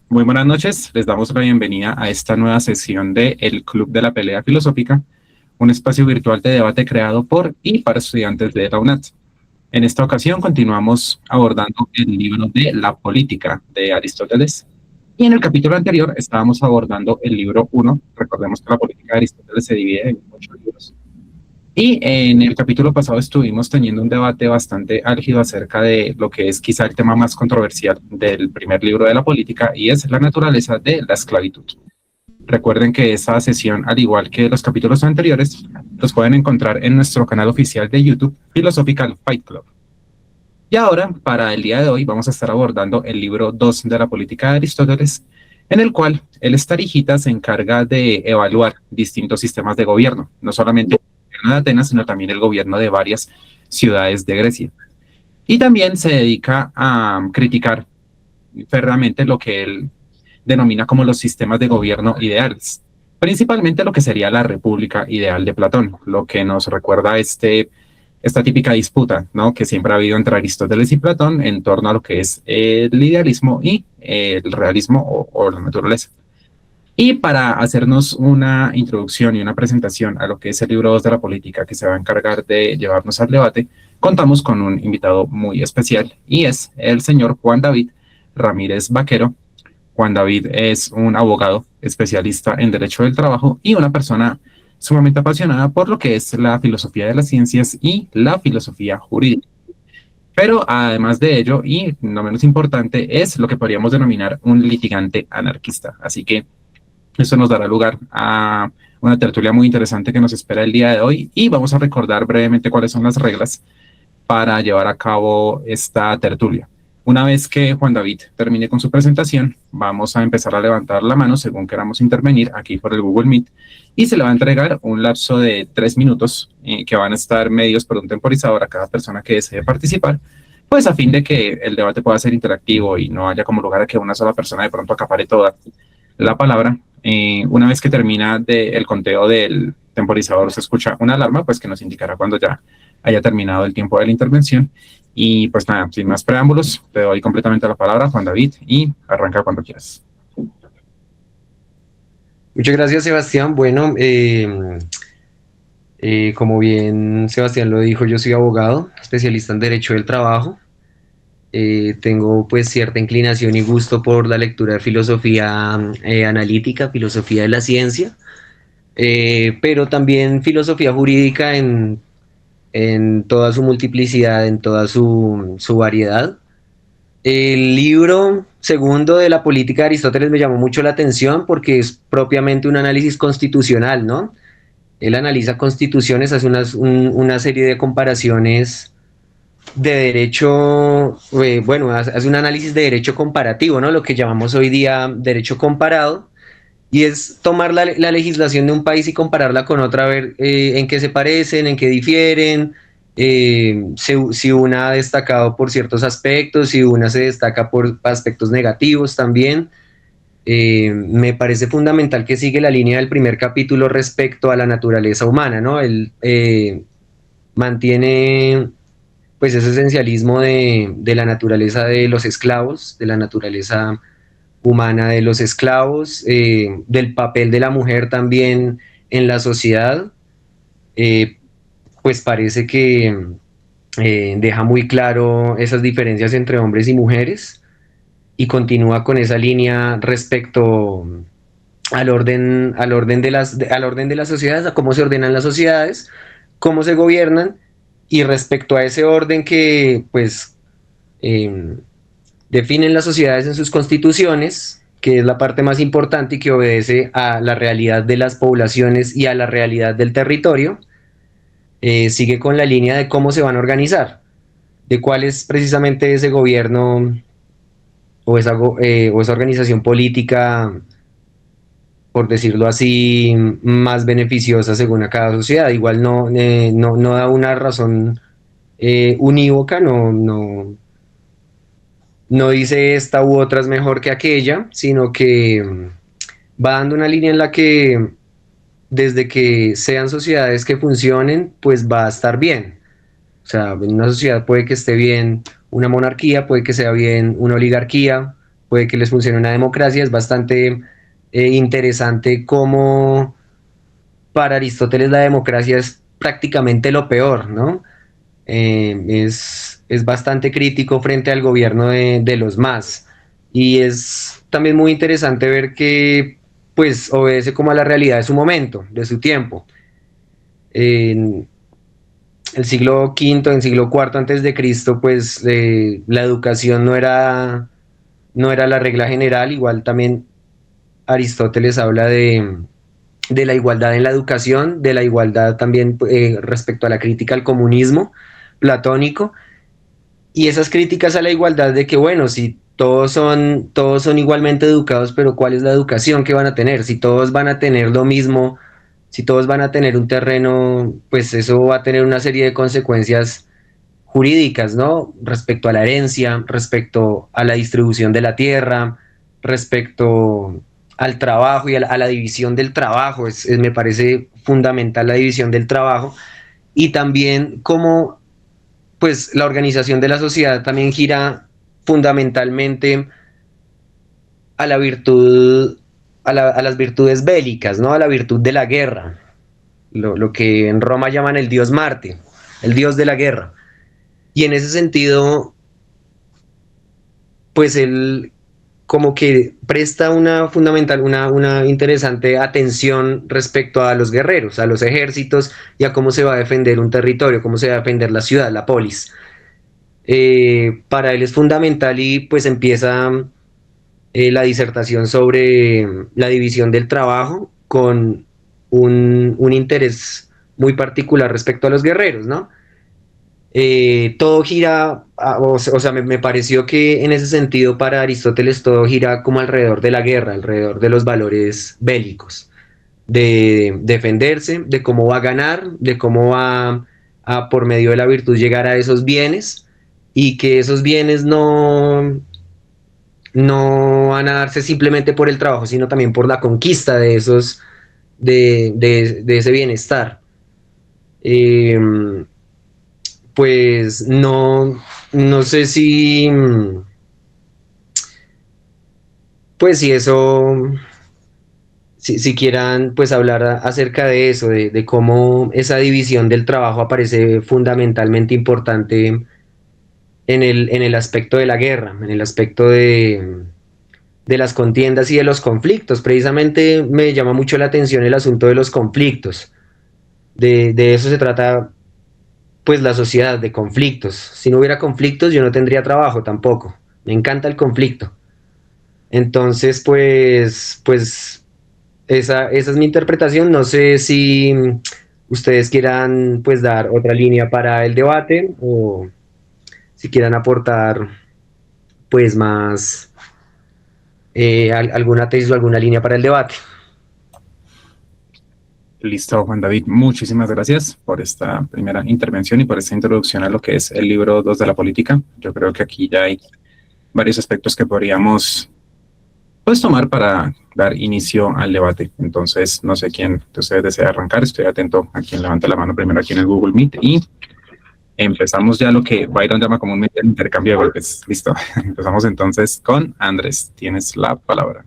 Muy buenas noches, les damos la bienvenida a esta nueva sesión de El Club de la Pelea Filosófica, un espacio virtual de debate creado por y para estudiantes de la UNAT. En esta ocasión continuamos abordando el libro de La Política de Aristóteles y en el capítulo anterior estábamos abordando el libro 1. Recordemos que la política de Aristóteles se divide en 8 libros. Y en el capítulo pasado estuvimos teniendo un debate bastante álgido acerca de lo que es quizá el tema más controversial del primer libro de la política, y es la naturaleza de la esclavitud. Recuerden que esta sesión, al igual que los capítulos anteriores, los pueden encontrar en nuestro canal oficial de YouTube, Philosophical Fight Club. Y ahora, para el día de hoy, vamos a estar abordando el libro 2 de la política de Aristóteles, en el cual el Estarígita se encarga de evaluar distintos sistemas de gobierno, no solamente de Atenas, sino también el gobierno de varias ciudades de Grecia. Y también se dedica a criticar férreamente lo que él denomina como los sistemas de gobierno ideales, principalmente lo que sería la república ideal de Platón, lo que nos recuerda esta típica disputa, ¿no?, que siempre ha habido entre Aristóteles y Platón en torno a lo que es el idealismo y el realismo o la naturaleza. Y para hacernos una introducción y una presentación a lo que es el libro 2 de la política, que se va a encargar de llevarnos al debate, contamos con un invitado muy especial, y es el señor Juan David Ramírez Vaquero. Juan David es un abogado especialista en Derecho del Trabajo y una persona sumamente apasionada por lo que es la filosofía de las ciencias y la filosofía jurídica. Pero además de ello, y no menos importante, es lo que podríamos denominar un litigante anarquista. Así que esto nos dará lugar a una tertulia muy interesante que nos espera el día de hoy, y vamos a recordar brevemente cuáles son las reglas para llevar a cabo esta tertulia. Una vez que Juan David termine con su presentación, vamos a empezar a levantar la mano según queramos intervenir aquí por el Google Meet, y se le va a entregar un lapso de 3 minutos que van a estar medios por un temporizador a cada persona que desee participar, pues a fin de que el debate pueda ser interactivo y no haya como lugar a que una sola persona de pronto acapare toda la palabra. Una vez que termina el conteo del temporizador, se escucha una alarma, pues que nos indicará cuando ya haya terminado el tiempo de la intervención. Y pues nada, sin más preámbulos, te doy completamente la palabra, Juan David, y arranca cuando quieras. Muchas gracias, Sebastián. Bueno, como bien Sebastián lo dijo, yo soy abogado, especialista en Derecho del Trabajo. Tengo pues cierta inclinación y gusto por la lectura de filosofía analítica, filosofía de la ciencia, pero también filosofía jurídica en toda su multiplicidad, en toda su variedad. El libro segundo de la política de Aristóteles me llamó mucho la atención porque es propiamente un análisis constitucional, ¿no? Él analiza constituciones, hace una serie de comparaciones de derecho, bueno, hace un análisis de derecho comparativo, ¿no? Lo que llamamos hoy día derecho comparado, y es tomar la legislación de un país y compararla con otra, a ver en qué se parecen, en qué difieren, si una ha destacado por ciertos aspectos, si una se destaca por aspectos negativos también. Me parece fundamental que sigue la línea del primer capítulo respecto a la naturaleza humana, ¿no? Él mantiene pues ese esencialismo de la naturaleza de los esclavos, de la naturaleza humana de los esclavos, del papel de la mujer también en la sociedad. eh, pues parece que deja muy claro esas diferencias entre hombres y mujeres, y continúa con esa línea respecto al orden de las sociedades, a cómo se ordenan las sociedades, cómo se gobiernan, y respecto a ese orden que pues eh, definen las sociedades en sus constituciones, que es la parte más importante y que obedece a la realidad de las poblaciones y a la realidad del territorio. Sigue con la línea de cómo se van a organizar, de cuál es precisamente ese gobierno o esa organización política, por decirlo así, más beneficiosa según a cada sociedad. Igual no da una razón unívoca, no dice esta u otra es mejor que aquella, sino que va dando una línea en la que desde que sean sociedades que funcionen, pues va a estar bien. O sea, en una sociedad puede que esté bien una monarquía, puede que sea bien una oligarquía, puede que les funcione una democracia. Es bastante interesante cómo para Aristóteles la democracia es prácticamente lo peor, ¿no? Es bastante crítico frente al gobierno de los más. Y es también muy interesante ver que pues obedece como a la realidad de su momento, de su tiempo. En el siglo V, en siglo IV antes de Cristo, pues la educación no era la regla general. Igual también Aristóteles habla de la igualdad en la educación, de la igualdad también respecto a la crítica al comunismo platónico, y esas críticas a la igualdad de que, bueno, si todos son igualmente educados, pero ¿cuál es la educación que van a tener? Si todos van a tener lo mismo, si todos van a tener un terreno, pues eso va a tener una serie de consecuencias jurídicas, ¿no? Respecto a la herencia, respecto a la distribución de la tierra, respecto al trabajo y a la división del trabajo. Me parece fundamental la división del trabajo, y también cómo pues la organización de la sociedad también gira fundamentalmente a la virtud, a las virtudes bélicas, ¿no? A la virtud de la guerra, lo que en Roma llaman el dios Marte, el dios de la guerra. Y en ese sentido, pues él como que presta una fundamental, una interesante atención respecto a los guerreros, a los ejércitos y a cómo se va a defender un territorio, cómo se va a defender la ciudad, la polis. Para él es fundamental, y pues empieza la disertación sobre la división del trabajo con un interés muy particular respecto a los guerreros, ¿no? Todo gira, o sea, me pareció que en ese sentido para Aristóteles todo gira como alrededor de la guerra, alrededor de los valores bélicos, de defenderse, de cómo va a ganar, de cómo va a, por medio de la virtud, llegar a esos bienes, y que esos bienes no van a darse simplemente por el trabajo, sino también por la conquista de de ese bienestar. Eh, pues no sé si, pues si eso, si quieran pues hablar acerca de eso, de cómo esa división del trabajo aparece fundamentalmente importante en el aspecto de la guerra, en el aspecto de las contiendas y de los conflictos. Precisamente me llama mucho la atención el asunto de los conflictos. De eso se trata pues la sociedad, de conflictos. Si no hubiera conflictos, yo no tendría trabajo tampoco. Me encanta el conflicto. Entonces, esa es mi interpretación. No sé si ustedes quieran pues dar otra línea para el debate, o si quieran aportar pues más alguna tesis o alguna línea para el debate. Listo, Juan David, muchísimas gracias por esta primera intervención y por esta introducción a lo que es el libro 2 de la política. Yo creo que aquí ya hay varios aspectos que podríamos pues tomar para dar inicio al debate. Entonces, no sé quién de ustedes desea arrancar. Estoy atento a quien levanta la mano primero aquí en el Google Meet, y empezamos ya lo que Byron llama comúnmente el intercambio de golpes. Listo. Empezamos entonces con Andrés. Tienes la palabra.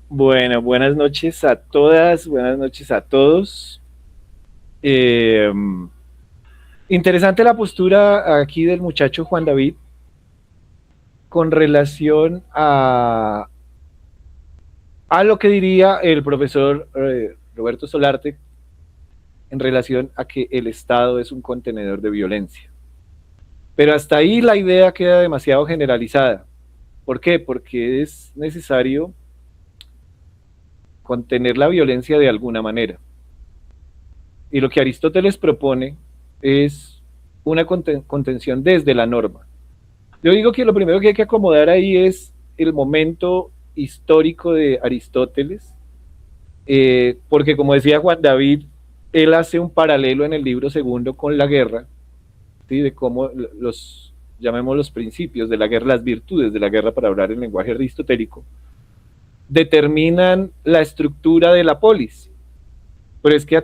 Bueno, buenas noches a todas, buenas noches a todos. Interesante la postura aquí del muchacho Juan David con relación a lo que diría el profesor Roberto Solarte en relación a que el Estado es un contenedor de violencia. Pero hasta ahí la idea queda demasiado generalizada. ¿Por qué? Porque es necesario contener la violencia de alguna manera. Y lo que Aristóteles propone es una contención desde la norma. Yo digo que lo primero que hay que acomodar ahí es el momento histórico de Aristóteles, porque como decía Juan David, él hace un paralelo en el libro segundo con la guerra, ¿sí? De cómo llamemos los principios de la guerra, las virtudes de la guerra, para hablar en lenguaje aristotélico, determinan la estructura de la polis. Pero es que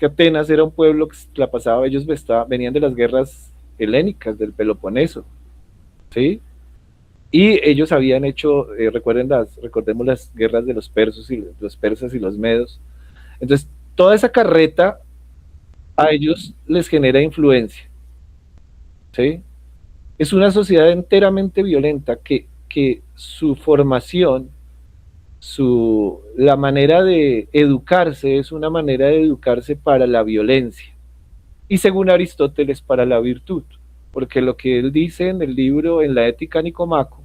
Atenas era un pueblo que la pasaba, ellos venían de las guerras helénicas, del Peloponeso, ¿sí? Y ellos habían hecho, recordemos las guerras de los persas y los medos. Entonces, toda esa carreta a ellos les genera influencia, ¿sí? Es una sociedad enteramente violenta que su formación, la manera de educarse es una manera de educarse para la violencia. Y según Aristóteles, para la virtud. Porque lo que él dice en el libro, en la Ética Nicomaco,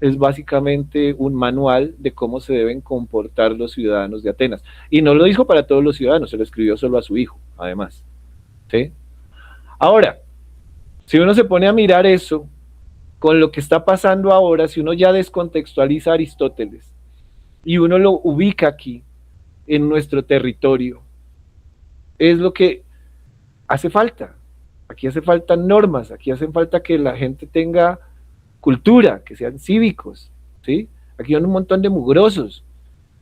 es básicamente un manual de cómo se deben comportar los ciudadanos de Atenas. Y no lo dijo para todos los ciudadanos, se lo escribió solo a su hijo, además. ¿Sí? Ahora, si uno se pone a mirar eso, con lo que está pasando ahora, si uno ya descontextualiza a Aristóteles, y uno lo ubica aquí, en nuestro territorio, es lo que hace falta. Aquí hace falta normas, aquí hace falta que la gente tenga cultura, que sean cívicos, ¿sí? Aquí hay un montón de mugrosos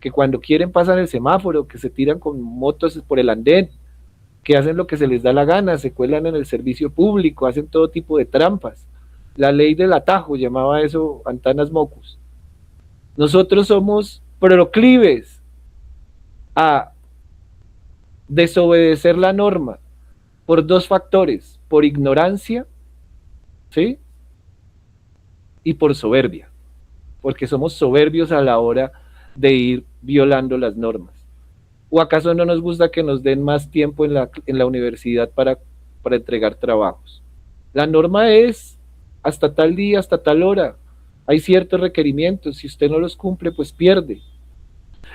que cuando quieren pasan el semáforo, que se tiran con motos por el andén, que hacen lo que se les da la gana, se cuelan en el servicio público, hacen todo tipo de trampas. La ley del atajo llamaba eso Antanas Mocus. Nosotros somos proclives a desobedecer la norma por dos factores, por ignorancia, ¿sí? Y por soberbia, porque somos soberbios a la hora de ir violando las normas. ¿O acaso no nos gusta que nos den más tiempo en la universidad para entregar trabajos? La norma es hasta tal día, hasta tal hora. Hay ciertos requerimientos, si usted no los cumple, pues pierde.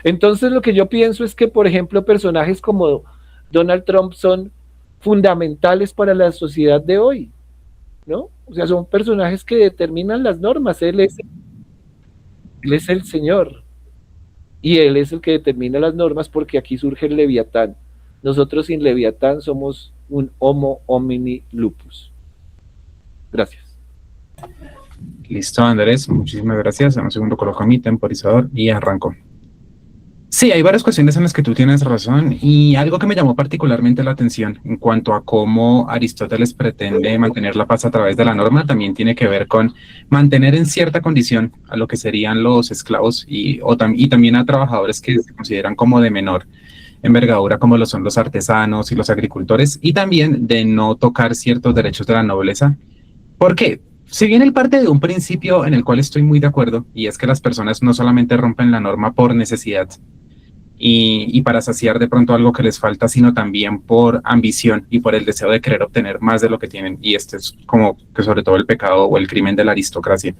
Entonces lo que yo pienso es que, por ejemplo, personajes como Donald Trump son fundamentales para la sociedad de hoy, ¿no? O sea, son personajes que determinan las normas. Él es el señor y él es el que determina las normas, porque aquí surge el Leviatán. Nosotros sin Leviatán somos un homo homini lupus. Gracias. Listo, Andrés, muchísimas gracias. En un segundo coloco mi temporizador y arranco. Sí, hay varias cuestiones en las que tú tienes razón, y algo que me llamó particularmente la atención en cuanto a cómo Aristóteles pretende mantener la paz a través de la norma también tiene que ver con mantener en cierta condición a lo que serían los esclavos y también a trabajadores que se consideran como de menor envergadura, como lo son los artesanos y los agricultores, y también de no tocar ciertos derechos de la nobleza. ¿Por qué? Si bien él parte de un principio en el cual estoy muy de acuerdo, y es que las personas no solamente rompen la norma por necesidad y para saciar de pronto algo que les falta, sino también por ambición y por el deseo de querer obtener más de lo que tienen, y este es como que sobre todo el pecado o el crimen de la aristocracia,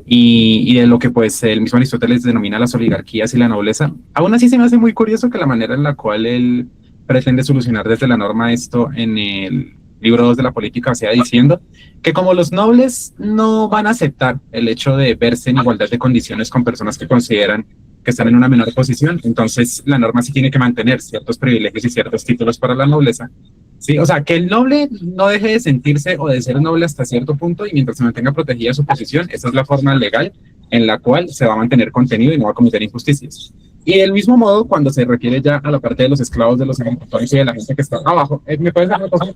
y de lo que pues el mismo Aristóteles denomina las oligarquías y la nobleza. Aún así se me hace muy curioso que la manera en la cual él pretende solucionar desde la norma esto en el libro 2 de la política sea diciendo que como los nobles no van a aceptar el hecho de verse en igualdad de condiciones con personas que consideran que están en una menor posición, entonces la norma sí tiene que mantener ciertos privilegios y ciertos títulos para la nobleza. Sí, o sea, que el noble no deje de sentirse o de ser noble hasta cierto punto, y mientras se mantenga protegida su posición, esa es la forma legal en la cual se va a mantener contenido y no va a cometer injusticias. Y del mismo modo, cuando se refiere ya a la parte de los esclavos, de los agricultores y de la gente que está abajo, ¿me puedes dar una cosa?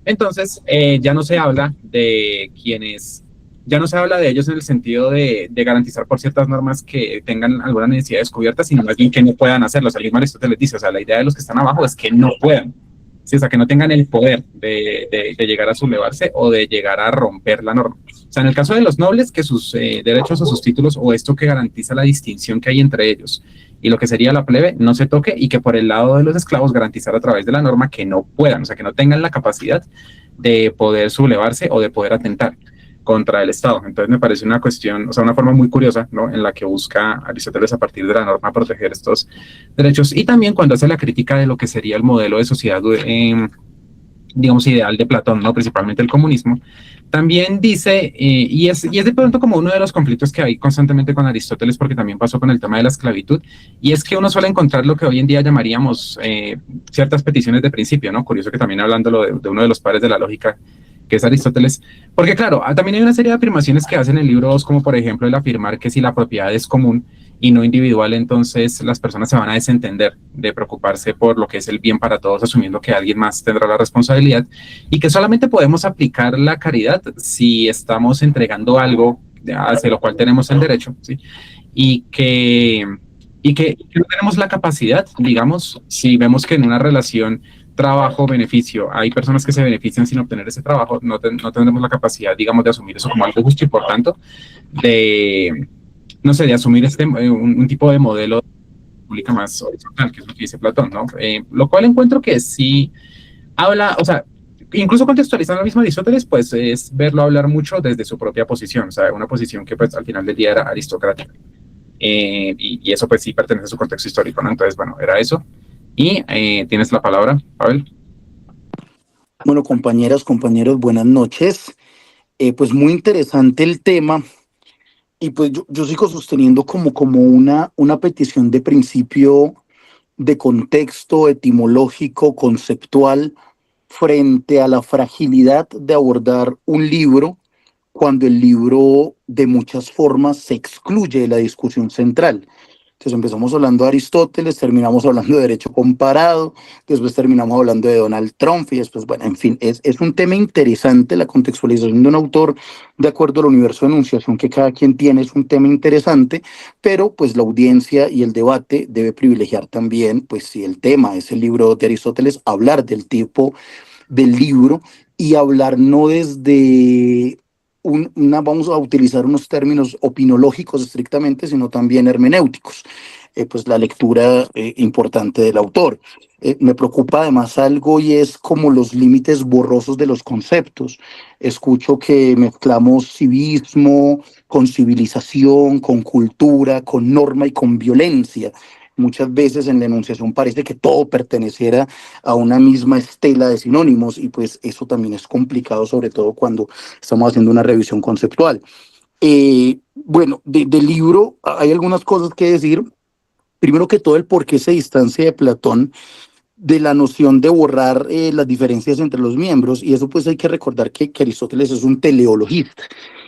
Entonces, ya no se habla de quienes, ya no se habla de ellos en el sentido de garantizar por ciertas normas que tengan alguna necesidad descubierta, sino más bien que no puedan hacerlo. O sea, el mismo Aristóteles dice, o sea, la idea de los que están abajo es que no puedan. Sí, o sea, que no tengan el poder de llegar a sublevarse o de llegar a romper la norma. O sea, en el caso de los nobles, que sus derechos o sus títulos o esto que garantiza la distinción que hay entre ellos y lo que sería la plebe no se toque, y que por el lado de los esclavos garantizar a través de la norma que no puedan, o sea, que no tengan la capacidad de poder sublevarse o de poder atentar contra el Estado. Entonces me parece una cuestión, o sea, una forma muy curiosa, ¿no?, en la que busca Aristóteles a partir de la norma proteger estos derechos, y también cuando hace la crítica de lo que sería el modelo de sociedad, digamos, ideal de Platón, ¿no?, principalmente el comunismo. También dice, y es de pronto como uno de los conflictos que hay constantemente con Aristóteles, porque también pasó con el tema de la esclavitud, y es que uno suele encontrar lo que hoy en día llamaríamos ciertas peticiones de principio, ¿no? Curioso que también hablándolo de uno de los padres de la lógica, que es Aristóteles, porque claro, también hay una serie de afirmaciones que hacen en el libro 2, como por ejemplo el afirmar que si la propiedad es común y no individual, entonces las personas se van a desentender de preocuparse por lo que es el bien para todos, asumiendo que alguien más tendrá la responsabilidad, y que solamente podemos aplicar la caridad si estamos entregando algo hacia lo cual tenemos el derecho, ¿sí? Y que, y que no tenemos la capacidad, digamos, si vemos que en una relación trabajo-beneficio hay personas que se benefician sin obtener ese trabajo, no tendremos la capacidad, digamos, de asumir eso como algo justo y por tanto, de, no sé, de asumir un tipo de modelo pública más horizontal, que es lo que dice Platón, ¿no? Lo cual encuentro que sí habla, o sea, incluso contextualizando al mismo Aristóteles, pues es verlo hablar mucho desde su propia posición, o sea, una posición que pues al final del día era aristocrática. Y eso pues sí pertenece a su contexto histórico, ¿no? Entonces, bueno, era eso. Y tienes la palabra, Pavel. Bueno, compañeras, compañeros, buenas noches. Pues muy interesante el tema y pues yo sigo sosteniendo como una petición de principio de contexto etimológico, conceptual, frente a la fragilidad de abordar un libro cuando el libro de muchas formas se excluye de la discusión central. Entonces empezamos hablando de Aristóteles, terminamos hablando de derecho comparado, después terminamos hablando de Donald Trump y después, bueno, en fin, es un tema interesante la contextualización de un autor de acuerdo al universo de enunciación que cada quien tiene, es un tema interesante, pero pues la audiencia y el debate debe privilegiar también, pues si el tema es el libro de Aristóteles, hablar del tipo del libro y hablar no desde vamos a utilizar unos términos opinológicos estrictamente, sino también hermenéuticos, pues la lectura importante del autor. Me preocupa además algo y es como los límites borrosos de los conceptos. Escucho que mezclamos civismo con civilización, con cultura, con norma y con violencia. Muchas veces en la enunciación parece que todo perteneciera a una misma estela de sinónimos y pues eso también es complicado, sobre todo cuando estamos haciendo una revisión conceptual. Bueno, del libro hay algunas cosas que decir. Primero que todo, el por qué se distancia de Platón de la noción de borrar las diferencias entre los miembros, y eso pues hay que recordar que Aristóteles es un teleologista.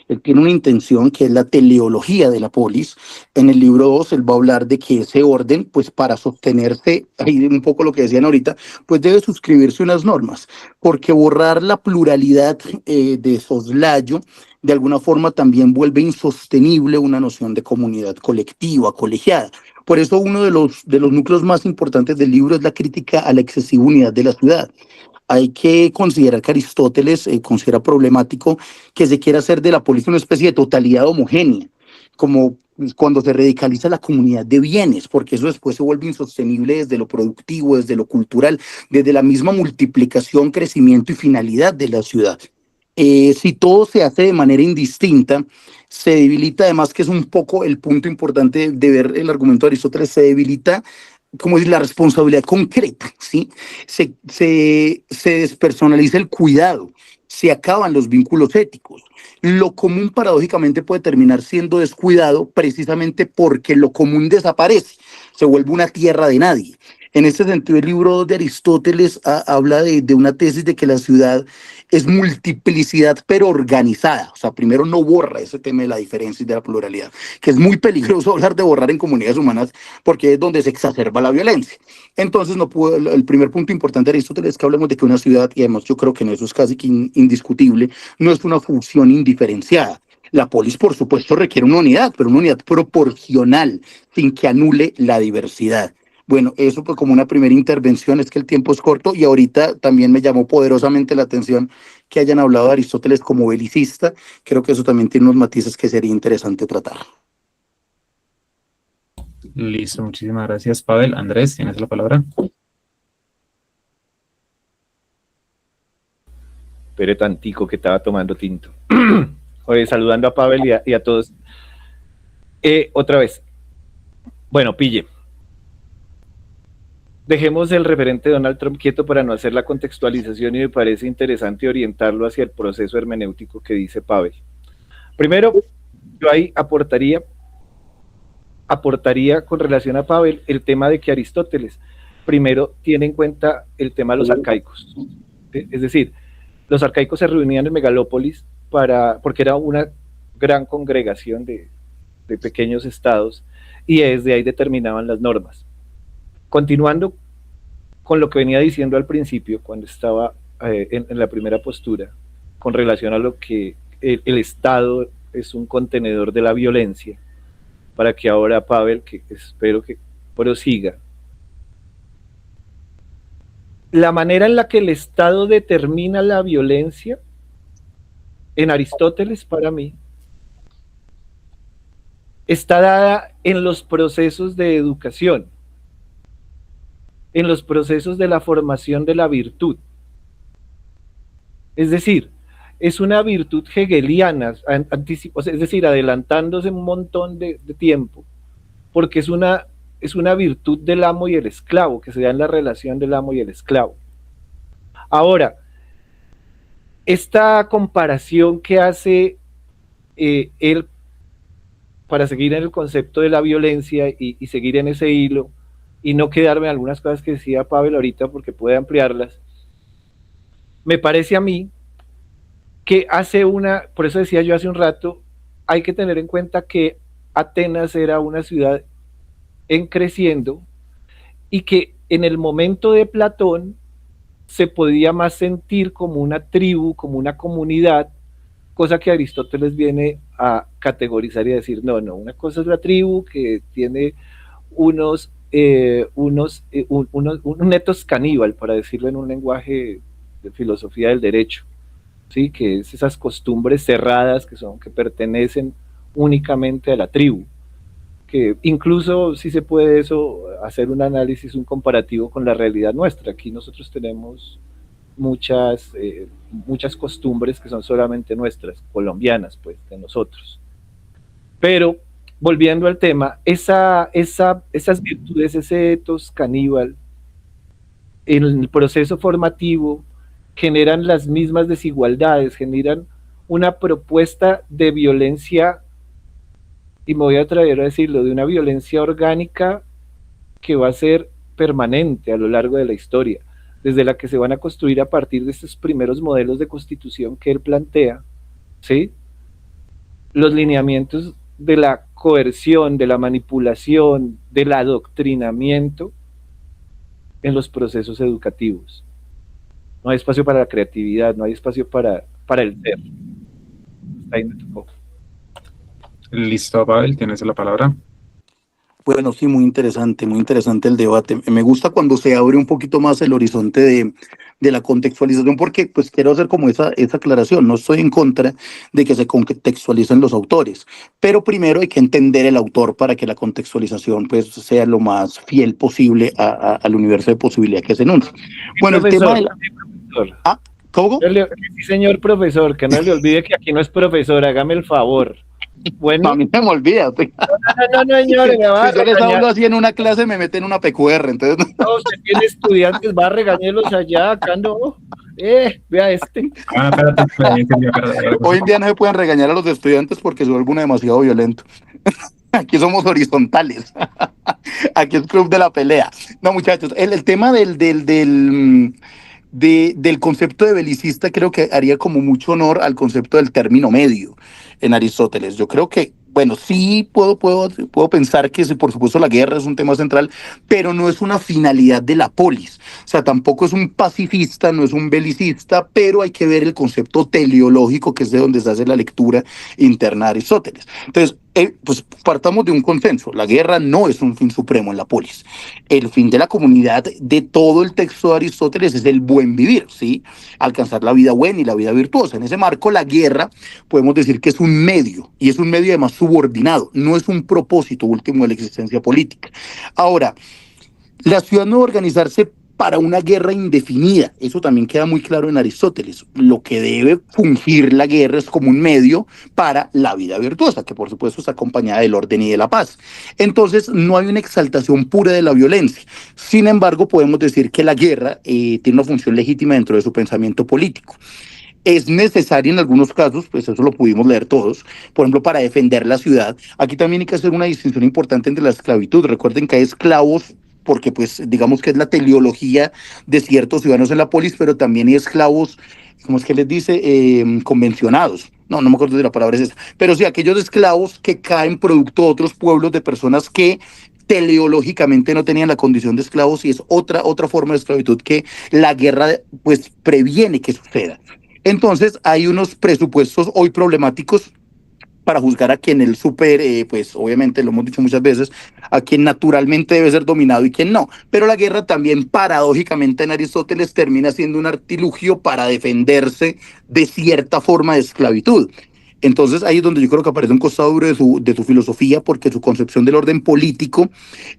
Él tiene una intención que es la teleología de la polis. En el libro 2 él va a hablar de que ese orden, pues para sostenerse, ahí un poco lo que decían ahorita, pues debe suscribirse unas normas, porque borrar la pluralidad de soslayo de alguna forma también vuelve insostenible una noción de comunidad colectiva, colegiada. Por eso uno de los núcleos más importantes del libro es la crítica a la excesiva unidad de la ciudad. Hay que considerar que Aristóteles considera problemático que se quiera hacer de la polis una especie de totalidad homogénea, como cuando se radicaliza la comunidad de bienes, porque eso después se vuelve insostenible desde lo productivo, desde lo cultural, desde la misma multiplicación, crecimiento y finalidad de la ciudad. Si todo se hace de manera indistinta, se debilita además, que es un poco el punto importante de ver el argumento de Aristóteles, se debilita como es la responsabilidad concreta, ¿sí? Se despersonaliza el cuidado, se acaban los vínculos éticos. Lo común paradójicamente puede terminar siendo descuidado precisamente porque lo común desaparece, se vuelve una tierra de nadie. En este sentido, el libro de Aristóteles habla de una tesis de que la ciudad es multiplicidad pero organizada. O sea, primero no borra ese tema de la diferencia y de la pluralidad, que es muy peligroso hablar de borrar en comunidades humanas porque es donde se exacerba la violencia. Entonces, no puedo, el primer punto importante de Aristóteles es que hablamos de que una ciudad, y además yo creo que en eso es casi que indiscutible, no es una función indiferenciada. La polis, por supuesto, requiere una unidad, pero una unidad proporcional, sin que anule la diversidad. Bueno, eso pues como una primera intervención, es que el tiempo es corto y ahorita también me llamó poderosamente la atención que hayan hablado de Aristóteles como belicista. Creo que eso también tiene unos matices que sería interesante tratar. Listo, muchísimas gracias, Pavel. Andrés, tienes la palabra. Pero tantico que estaba tomando tinto. Oye, saludando a Pavel y a todos. Otra vez. Bueno, pille. Dejemos el referente de Donald Trump quieto para no hacer la contextualización y me parece interesante orientarlo hacia el proceso hermenéutico que dice Pavel. Primero, yo ahí aportaría con relación a Pavel el tema de que Aristóteles primero tiene en cuenta el tema de los arcaicos. Es decir, los arcaicos se reunían en Megalópolis porque era una gran congregación de pequeños estados y desde ahí determinaban las normas. Continuando con lo que venía diciendo al principio, cuando estaba en la primera postura, con relación a lo que el Estado es un contenedor de la violencia, para que ahora Pavel, que espero que prosiga. La manera en la que el Estado determina la violencia, en Aristóteles, para mí, está dada en los procesos de educación, en los procesos de la formación de la virtud. Es decir, es una virtud hegeliana, es decir, adelantándose un montón de tiempo, porque es una virtud del amo y el esclavo, que se da en la relación del amo y el esclavo. Ahora, esta comparación que hace él, para seguir en el concepto de la violencia y seguir en ese hilo, y no quedarme en algunas cosas que decía Pavel ahorita, porque puede ampliarlas, me parece a mí que por eso decía yo hace un rato, hay que tener en cuenta que Atenas era una ciudad en creciendo, y que en el momento de Platón se podía más sentir como una tribu, como una comunidad, cosa que Aristóteles viene a categorizar y a decir, no, una cosa es la tribu que tiene un etos caníbal, para decirlo en un lenguaje de filosofía del derecho, ¿sí? Que es esas costumbres cerradas que pertenecen únicamente a la tribu, que incluso si se puede eso, hacer un análisis, un comparativo con la realidad nuestra. Aquí nosotros tenemos muchas costumbres que son solamente nuestras, colombianas, pues, de nosotros. Pero, volviendo al tema, esas virtudes, ese etos caníbal, en el proceso formativo, generan las mismas desigualdades, generan una propuesta de violencia, y me voy a atrever a decirlo, de una violencia orgánica que va a ser permanente a lo largo de la historia, desde la que se van a construir a partir de estos primeros modelos de constitución que él plantea, ¿sí? Los lineamientos de la coerción, de la manipulación, del adoctrinamiento en los procesos educativos. No hay espacio para la creatividad, no hay espacio para el ser. Ahí me tocó. Listo, Pavel, tienes la palabra. Bueno, sí, muy interesante el debate. Me gusta cuando se abre un poquito más el horizonte de la contextualización, porque pues quiero hacer como esa aclaración. No estoy en contra de que se contextualicen los autores, pero primero hay que entender el autor para que la contextualización pues sea lo más fiel posible al universo de posibilidad que se enuncia. Bueno, Profesor, el tema de la... ¿Cómo? Sí, señor profesor, que no le olvide que aquí no es profesor, hágame el favor. Bueno. A mí me olvida. No, señor, me va si yo les hablo así en una clase, me meten una PQR, entonces... No, usted tiene estudiantes, va a regañarlos allá, acá no. Vea este. Hoy en día no se pueden regañar a los estudiantes porque se vuelve uno demasiado violento. Aquí somos horizontales. Aquí es club de la pelea. No, muchachos, el tema del concepto de belicista creo que haría como mucho honor al concepto del término medio en Aristóteles. Yo creo que, bueno, sí puedo pensar que sí, por supuesto la guerra es un tema central, pero no es una finalidad de la polis. O sea, tampoco es un pacifista, no es un belicista, pero hay que ver el concepto teleológico, que es de donde se hace la lectura interna de Aristóteles. Entonces, pues partamos de un consenso. La guerra no es un fin supremo en la polis. El fin de la comunidad de todo el texto de Aristóteles es el buen vivir, ¿sí? Alcanzar la vida buena y la vida virtuosa. En ese marco, la guerra podemos decir que es un medio, y es un medio además subordinado, no es un propósito último de la existencia política. Ahora, la ciudad no debe organizarse para una guerra indefinida. Eso también queda muy claro en Aristóteles. Lo que debe fungir la guerra es como un medio para la vida virtuosa, que por supuesto está acompañada del orden y de la paz. Entonces, no hay una exaltación pura de la violencia. Sin embargo, podemos decir que la guerra tiene una función legítima dentro de su pensamiento político. Es necesario en algunos casos, pues eso lo pudimos leer todos, por ejemplo, para defender la ciudad. Aquí también hay que hacer una distinción importante entre la esclavitud. Recuerden que hay esclavos, porque pues digamos que es la teleología de ciertos ciudadanos en la polis, pero también hay esclavos, ¿cómo es que les dice? Convencionados. No me acuerdo de la palabra es esa. Pero sí, aquellos esclavos que caen producto de otros pueblos, de personas que teleológicamente no tenían la condición de esclavos, y es otra forma de esclavitud que la guerra pues previene que suceda. Entonces hay unos presupuestos hoy problemáticos para juzgar a quien él supere, pues obviamente lo hemos dicho muchas veces, a quien naturalmente debe ser dominado y quien no. Pero la guerra también paradójicamente en Aristóteles termina siendo un artilugio para defenderse de cierta forma de esclavitud. Entonces ahí es donde yo creo que aparece un costado duro de su filosofía, porque su concepción del orden político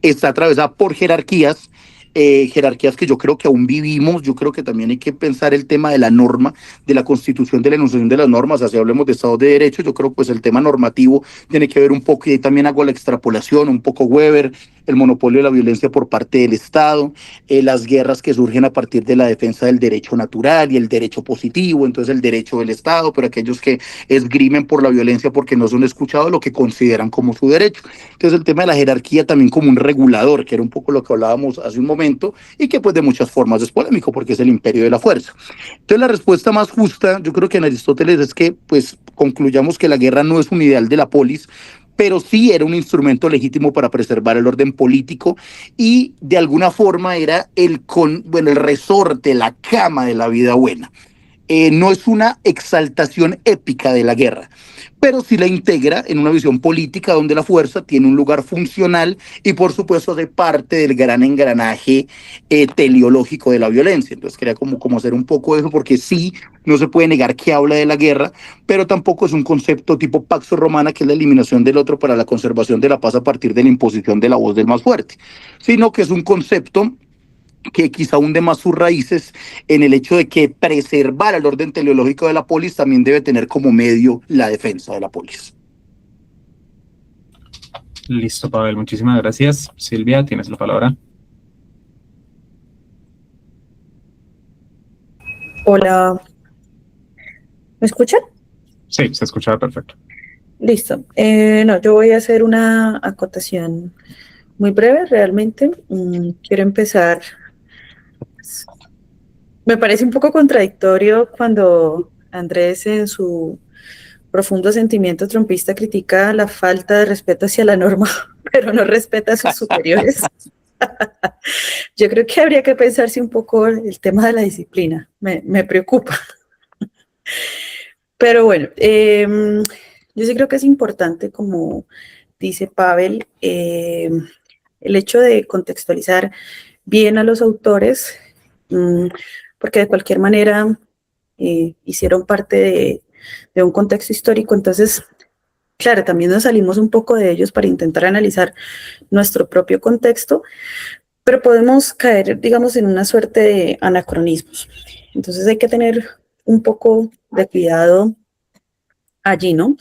está atravesada por jerarquías, jerarquías que yo creo que aún vivimos. Yo creo que también hay que pensar el tema de la norma, de la constitución, de la enunciación de las normas, así hablemos de Estado de Derecho. Yo creo que pues el tema normativo tiene que ver un poco, y ahí también hago la extrapolación, un poco Weber, el monopolio de la violencia por parte del Estado, las guerras que surgen a partir de la defensa del derecho natural y el derecho positivo, entonces el derecho del Estado, pero aquellos que esgrimen por la violencia porque no son escuchados lo que consideran como su derecho. Entonces el tema de la jerarquía también como un regulador, que era un poco lo que hablábamos hace un momento, y que pues de muchas formas es polémico porque es el imperio de la fuerza. Entonces la respuesta más justa, yo creo que en Aristóteles, es que pues concluyamos que la guerra no es un ideal de la polis, pero sí era un instrumento legítimo para preservar el orden político, y de alguna forma era bueno, el resorte, la cama de la vida buena. No es una exaltación épica de la guerra, pero sí la integra en una visión política donde la fuerza tiene un lugar funcional y por supuesto hace parte del gran engranaje teleológico de la violencia. Entonces quería como hacer un poco de eso, porque sí, no se puede negar que habla de la guerra, pero tampoco es un concepto tipo Pax Romana, que es la eliminación del otro para la conservación de la paz a partir de la imposición de la voz del más fuerte, sino que es un concepto que quizá hunde más sus raíces en el hecho de que preservar el orden teleológico de la polis también debe tener como medio la defensa de la polis. Listo, Pavel, muchísimas gracias. Silvia, tienes la palabra. Hola, ¿me escuchan? Sí, se escuchaba perfecto. Listo. No, yo voy a hacer una acotación muy breve, realmente. Quiero empezar. Me parece un poco contradictorio cuando Andrés, en su profundo sentimiento trompista, critica la falta de respeto hacia la norma, pero no respeta a sus superiores. Yo creo que habría que pensarse un poco el tema de la disciplina. Me preocupa. Pero bueno, yo sí creo que es importante, como dice Pavel, el hecho de contextualizar bien a los autores, porque de cualquier manera hicieron parte de un contexto histórico. Entonces, claro, también nos salimos un poco de ellos para intentar analizar nuestro propio contexto, pero podemos caer, digamos, en una suerte de anacronismos. Entonces hay que tener un poco de cuidado allí, ¿no?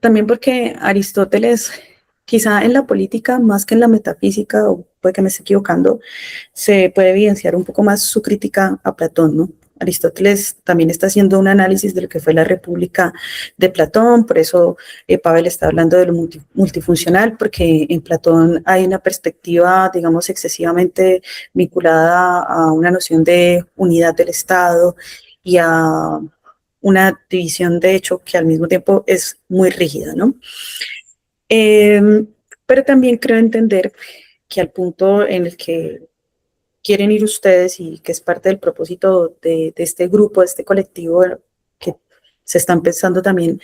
También porque Aristóteles, quizá en la política más que en la metafísica, o puede que me esté equivocando, se puede evidenciar un poco más su crítica a Platón, ¿no? Aristóteles también está haciendo un análisis de lo que fue la República de Platón, por eso Pavel está hablando de lo multifuncional, porque en Platón hay una perspectiva, digamos, excesivamente vinculada a una noción de unidad del Estado y a una división de hecho que al mismo tiempo es muy rígida, ¿no? Pero también creo entender que al punto en el que quieren ir ustedes, y que es parte del propósito de este grupo, de este colectivo, que se está empezando también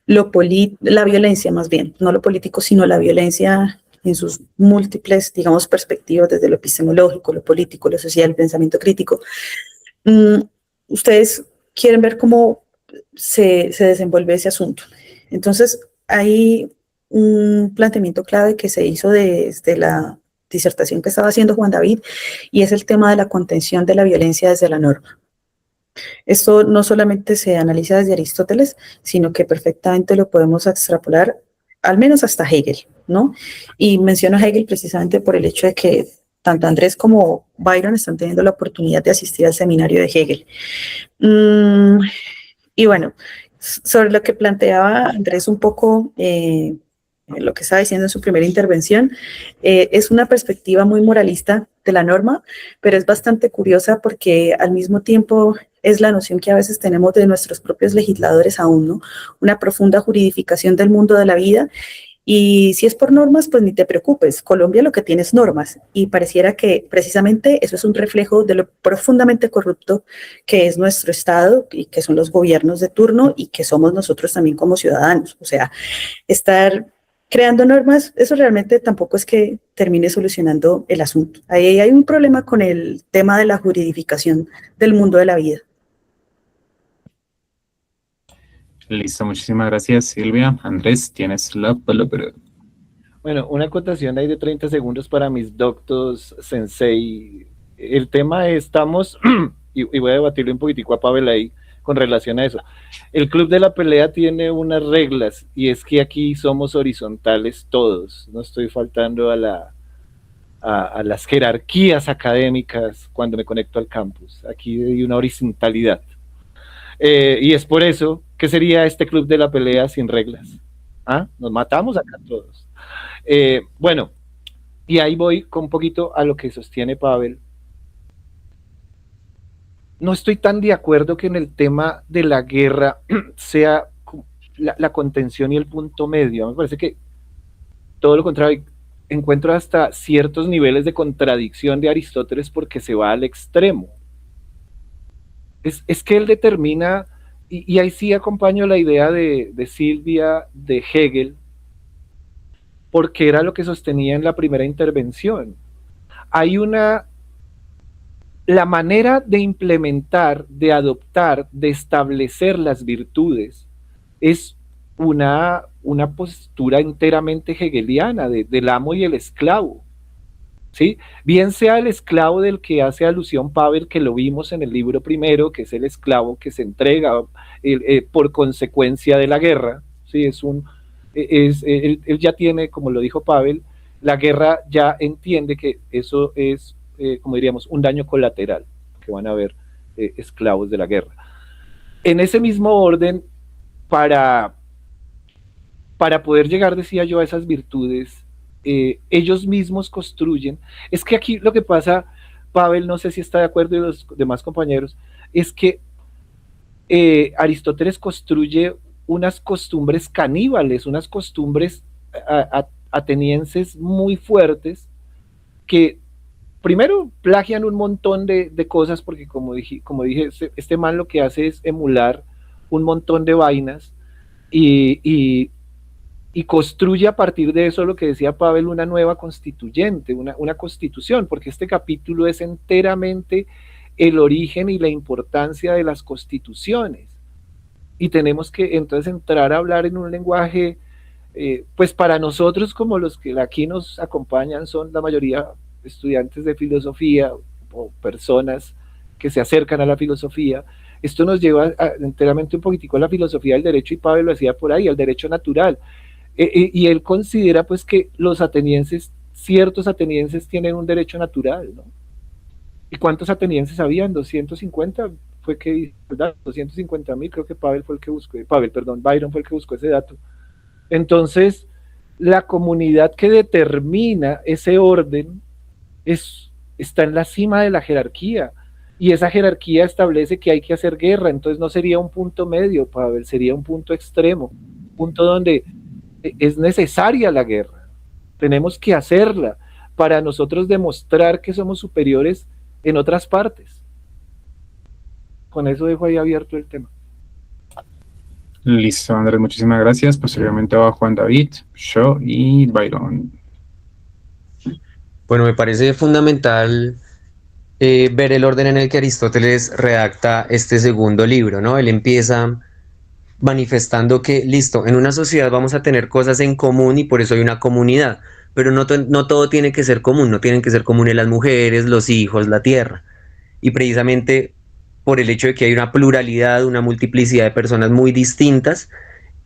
la violencia, más bien, no lo político, sino la violencia en sus múltiples, digamos, perspectivas, desde lo epistemológico, lo político, lo social, el pensamiento crítico. Ustedes quieren ver cómo se desenvuelve ese asunto. Entonces, hay un planteamiento clave que se hizo desde la disertación que estaba haciendo Juan David, y es el tema de la contención de la violencia desde la norma. Esto no solamente se analiza desde Aristóteles, sino que perfectamente lo podemos extrapolar al menos hasta Hegel, ¿no? Y menciono a Hegel precisamente por el hecho de que tanto Andrés como Byron están teniendo la oportunidad de asistir al seminario de Hegel. Y bueno, sobre lo que planteaba Andrés un poco, lo que estaba diciendo en su primera intervención, es una perspectiva muy moralista de la norma, pero es bastante curiosa porque al mismo tiempo es la noción que a veces tenemos de nuestros propios legisladores aún, ¿no? Una profunda juridificación del mundo de la vida, Y si es por normas, pues ni te preocupes. Colombia lo que tiene es normas y pareciera que precisamente eso es un reflejo de lo profundamente corrupto que es nuestro Estado y que son los gobiernos de turno y que somos nosotros también como ciudadanos. O sea, estar creando normas, eso realmente tampoco es que termine solucionando el asunto. Ahí hay un problema con el tema de la juridificación del mundo de la vida. Listo, muchísimas gracias, Silvia. Andrés, tienes la palabra. Bueno, una acotación ahí de 30 segundos para mis doctos sensei. El tema es, estamos, y voy a debatirlo un poquitico a Pavel ahí con relación a eso. El Club de la Pelea tiene unas reglas y es que aquí somos horizontales todos. No estoy faltando a las jerarquías académicas cuando me conecto al campus. Aquí hay una horizontalidad. Y es por eso que sería este Club de la Pelea sin reglas. ¿Ah? Nos matamos acá todos. Bueno, y ahí voy con un poquito a lo que sostiene Pavel. No estoy tan de acuerdo que en el tema de la guerra sea la contención y el punto medio. Me parece que todo lo contrario, encuentro hasta ciertos niveles de contradicción de Aristóteles porque se va al extremo. Es que él determina, y ahí sí acompaño la idea de Silvia, de Hegel, porque era lo que sostenía en la primera intervención. Hay la manera de implementar, de adoptar, de establecer las virtudes es una postura enteramente hegeliana del amo y el esclavo, ¿sí? Bien sea el esclavo del que hace alusión Pavel, que lo vimos en el libro primero, que es el esclavo que se entrega por consecuencia de la guerra, ¿sí? Él ya tiene, como lo dijo Pavel, la guerra ya entiende que eso es, como diríamos, un daño colateral, que van a haber esclavos de la guerra. En ese mismo orden, para poder llegar, decía yo, a esas virtudes, ellos mismos construyen. Es que aquí lo que pasa, Pavel, no sé si está de acuerdo y los demás compañeros, es que Aristóteles construye unas costumbres caníbales, unas costumbres atenienses muy fuertes que primero plagian un montón de cosas porque como dije, este man lo que hace es emular un montón de vainas y construye a partir de eso lo que decía Pavel, una nueva constituyente, una constitución, porque este capítulo es enteramente el origen y la importancia de las constituciones. Y tenemos que entonces entrar a hablar en un lenguaje, pues para nosotros como los que aquí nos acompañan son la mayoría estudiantes de filosofía o personas que se acercan a la filosofía, esto nos lleva enteramente un poquitico a la filosofía del derecho y Pavel lo hacía por ahí, al derecho natural. Y él considera pues que los atenienses, ciertos atenienses tienen un derecho natural, ¿no? ¿Y cuántos atenienses habían? 250 fue que, ¿verdad? 250,000, creo que Byron fue el que buscó ese dato. Entonces, la comunidad que determina ese orden está en la cima de la jerarquía, y esa jerarquía establece que hay que hacer guerra, entonces no sería un punto medio, Pavel, sería un punto extremo, un punto donde es necesaria la guerra, tenemos que hacerla para nosotros demostrar que somos superiores en otras partes. Con eso dejo ahí abierto el tema. Listo, Andrés, muchísimas gracias. Posteriormente va Juan David, yo y Byron. Bueno, me parece fundamental ver el orden en el que Aristóteles redacta este segundo libro, ¿no? Él empieza manifestando que, listo, en una sociedad vamos a tener cosas en común y por eso hay una comunidad, pero no todo tiene que ser común, no tienen que ser comunes las mujeres, los hijos, la tierra. Y precisamente por el hecho de que hay una pluralidad, una multiplicidad de personas muy distintas,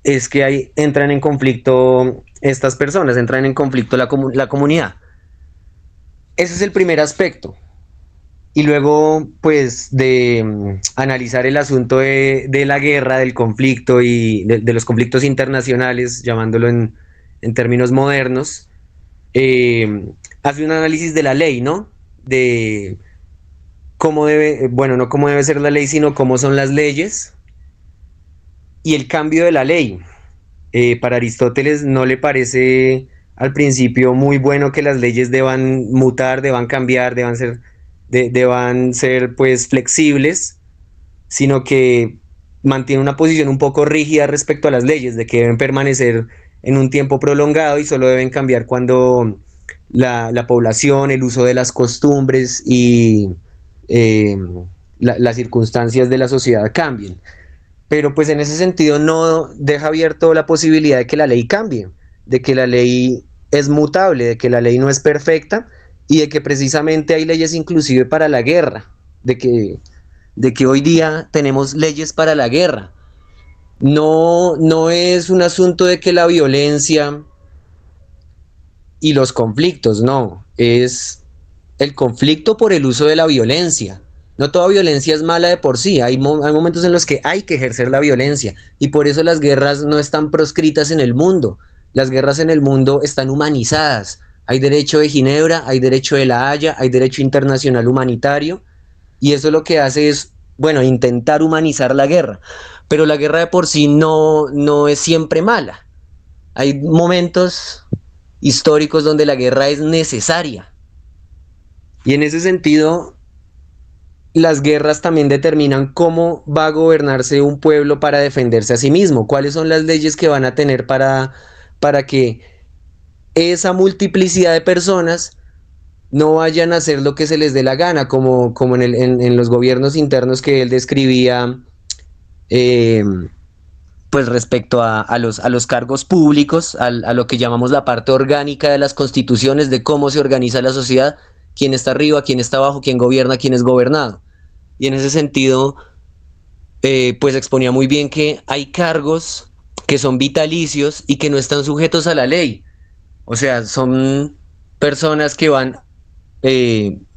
es que entran en conflicto estas personas, entran en conflicto la comunidad. Ese es el primer aspecto. Y luego, pues, de analizar el asunto de la guerra, del conflicto y de los conflictos internacionales, llamándolo en términos modernos, hace un análisis de la ley, ¿no? De cómo debe, bueno, no cómo debe ser la ley, sino cómo son las leyes y el cambio de la ley. Para Aristóteles no le parece al principio muy bueno que las leyes deban mutar, deban cambiar, deban ser pues flexibles, sino que mantiene una posición un poco rígida respecto a las leyes, de que deben permanecer en un tiempo prolongado y solo deben cambiar cuando la población, el uso de las costumbres y eh, las circunstancias de la sociedad cambien. Pero pues en ese sentido no deja abierto la posibilidad de que la ley cambie, de que la ley es mutable, de que la ley no es perfecta y de que precisamente hay leyes inclusive para la guerra, de que hoy día tenemos leyes para la guerra. No es un asunto de que la violencia y los conflictos, no, es el conflicto por el uso de la violencia. No toda violencia es mala de por sí, hay momentos en los que hay que ejercer la violencia y por eso las guerras no están proscritas en el mundo. Las guerras en el mundo están humanizadas. Hay derecho de Ginebra, hay derecho de La Haya, hay derecho internacional humanitario y eso lo que hace es, bueno, intentar humanizar la guerra. Pero la guerra de por sí no es siempre mala. Hay momentos históricos donde la guerra es necesaria. Y en ese sentido, las guerras también determinan cómo va a gobernarse un pueblo para defenderse a sí mismo, cuáles son las leyes que van a tener para que esa multiplicidad de personas no vayan a hacer lo que se les dé la gana, como en los gobiernos internos que él describía, eh, pues respecto a los cargos públicos, a lo que llamamos la parte orgánica de las constituciones, de cómo se organiza la sociedad, quién está arriba, quién está abajo, quién gobierna, quién es gobernado. Y en ese sentido, pues exponía muy bien que hay cargos que son vitalicios y que no están sujetos a la ley. O sea, son personas que van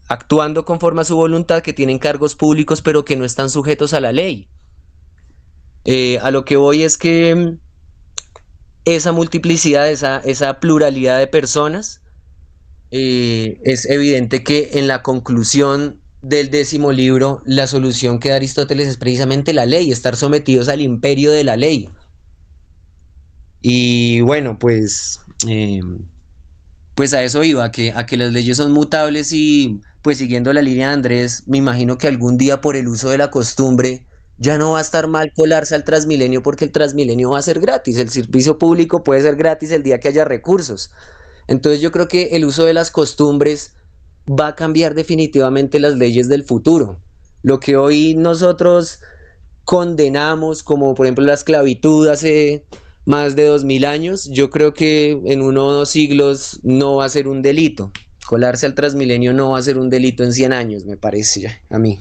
actuando conforme a su voluntad, que tienen cargos públicos, pero que no están sujetos a la ley. A lo que voy es que esa multiplicidad, esa pluralidad de personas, es evidente que en la conclusión del 10º libro, la solución que da Aristóteles es precisamente la ley, estar sometidos al imperio de la ley. Y bueno, pues a eso iba, a que las leyes son mutables y pues siguiendo la línea de Andrés, me imagino que algún día por el uso de la costumbre ya no va a estar mal colarse al Transmilenio porque el Transmilenio va a ser gratis, el servicio público puede ser gratis el día que haya recursos. Entonces yo creo que el uso de las costumbres va a cambiar definitivamente las leyes del futuro. Lo que hoy nosotros condenamos, como por ejemplo la esclavitud hace más de 2000 años, yo creo que en 1 o 2 siglos no va a ser un delito. Colarse al Transmilenio no va a ser un delito en 100 años, me parece a mí.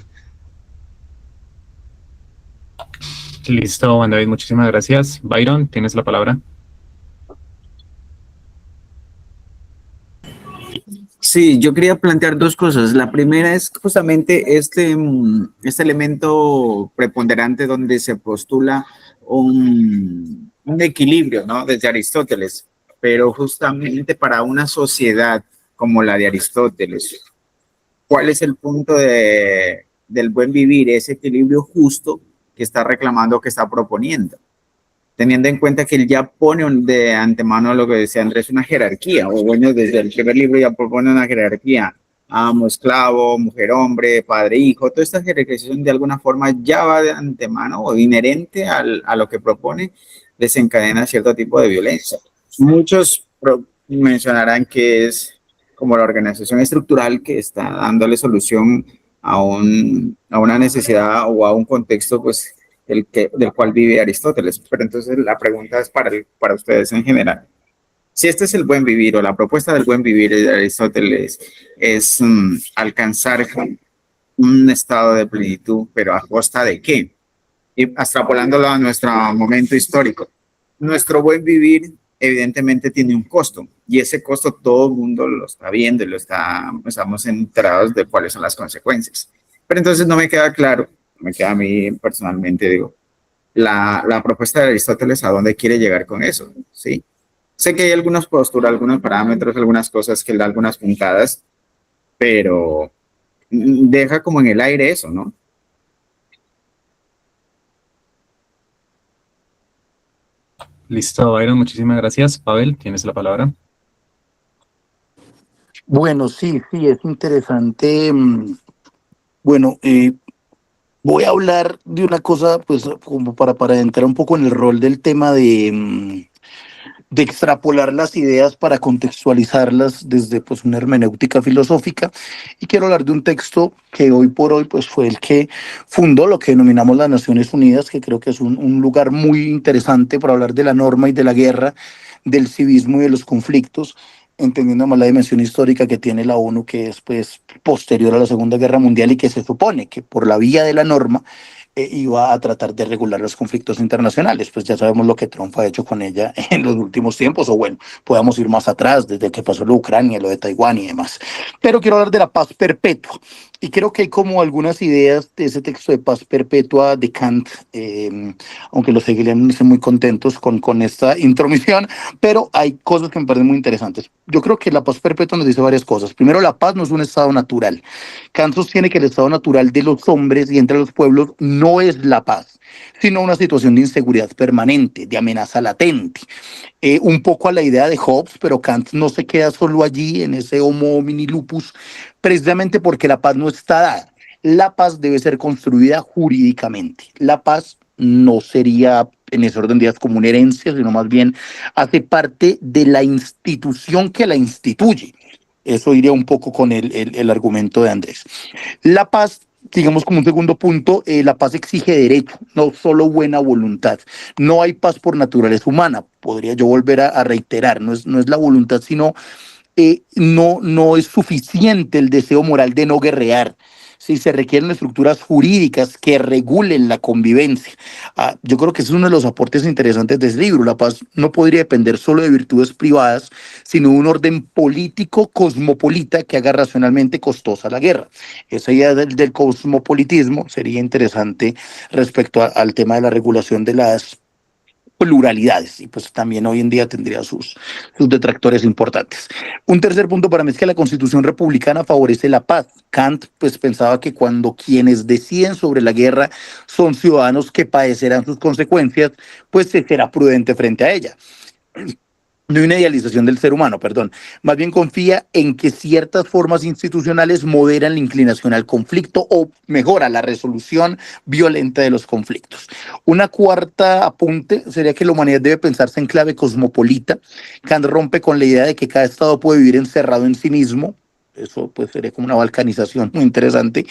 Listo, Juan David, muchísimas gracias. Byron, tienes la palabra. Sí, yo quería plantear dos cosas. La primera es justamente este elemento preponderante donde se postula un equilibrio, ¿no? Desde Aristóteles, pero justamente para una sociedad como la de Aristóteles, ¿cuál es el punto del buen vivir, ese equilibrio justo que está reclamando, que está proponiendo? Teniendo en cuenta que él ya pone de antemano lo que decía Andrés, una jerarquía, o bueno, desde el primer libro ya propone una jerarquía, amo, esclavo, mujer, hombre, padre, hijo, toda esta jerarquización de alguna forma ya va de antemano o inherente a lo que propone, desencadena cierto tipo de violencia. Muchos mencionarán que es como la organización estructural que está dándole solución a una necesidad o a un contexto, pues, del cual vive Aristóteles. Pero entonces la pregunta es para ustedes en general. Si este es el buen vivir o la propuesta del buen vivir de Aristóteles es alcanzar un estado de plenitud, pero ¿a costa de qué? Y extrapolándolo a nuestro momento histórico. Nuestro buen vivir evidentemente tiene un costo y ese costo todo el mundo lo está viendo y estamos enterados de cuáles son las consecuencias. Pero entonces no me queda claro, me queda a mí personalmente, digo, la propuesta de Aristóteles a dónde quiere llegar con eso, ¿sí? Sé que hay algunas posturas, algunos parámetros, algunas cosas que da algunas puntadas, pero deja como en el aire eso, ¿no? Listo, Byron, muchísimas gracias. Pavel, tienes la palabra. Bueno, sí, sí, es interesante. Bueno, voy a hablar de una cosa, pues, como para entrar un poco en el rol del tema de extrapolar las ideas para contextualizarlas desde pues una hermenéutica filosófica, y quiero hablar de un texto que hoy por hoy pues fue el que fundó lo que denominamos las Naciones Unidas, que creo que es un lugar muy interesante para hablar de la norma y de la guerra, del civismo y de los conflictos, entendiendo más la dimensión histórica que tiene la ONU, que es pues posterior a la Segunda Guerra Mundial y que se supone que por la vía de la norma iba a tratar de regular los conflictos internacionales. Pues ya sabemos lo que Trump ha hecho con ella en los últimos tiempos, o bueno, podamos ir más atrás, desde que pasó lo de Ucrania, lo de Taiwán y demás. Pero quiero hablar de la paz perpetua. Y creo que hay como algunas ideas de ese texto de paz perpetua de Kant, aunque los hegelianos no estén muy contentos con esta intromisión, pero hay cosas que me parecen muy interesantes. Yo creo que la paz perpetua nos dice varias cosas. Primero, la paz no es un estado natural. Kant sostiene que el estado natural de los hombres y entre los pueblos no es la paz, sino una situación de inseguridad permanente, de amenaza latente. Un poco a la idea de Hobbes, pero Kant no se queda solo allí en ese homo homini lupus, precisamente porque la paz no está dada. La paz debe ser construida jurídicamente. La paz no sería en ese orden de ideas como una herencia, sino más bien hace parte de la institución que la instituye. Eso iría un poco con el argumento de Andrés. La paz, digamos como un segundo punto, la paz exige derecho, no solo buena voluntad. No hay paz por naturaleza humana, podría yo volver a reiterar, no es la voluntad, sino no es suficiente el deseo moral de no guerrear. Sí, se requieren estructuras jurídicas que regulen la convivencia. Yo creo que ese es uno de los aportes interesantes de este libro. La paz no podría depender solo de virtudes privadas, sino de un orden político cosmopolita que haga racionalmente costosa la guerra. Esa idea del cosmopolitismo sería interesante respecto al tema de la regulación de las pluralidades, y pues también hoy en día tendría sus detractores importantes. Un tercer punto para mí es que la Constitución republicana favorece la paz. Kant pues pensaba que cuando quienes deciden sobre la guerra son ciudadanos que padecerán sus consecuencias, pues se será prudente frente a ella. No hay una idealización del ser humano, perdón. Más bien confía en que ciertas formas institucionales moderan la inclinación al conflicto o mejora la resolución violenta de los conflictos. Una cuarta apunte sería que la humanidad debe pensarse en clave cosmopolita. Kant rompe con la idea de que cada estado puede vivir encerrado en sí mismo. Eso pues sería como una balcanización muy interesante.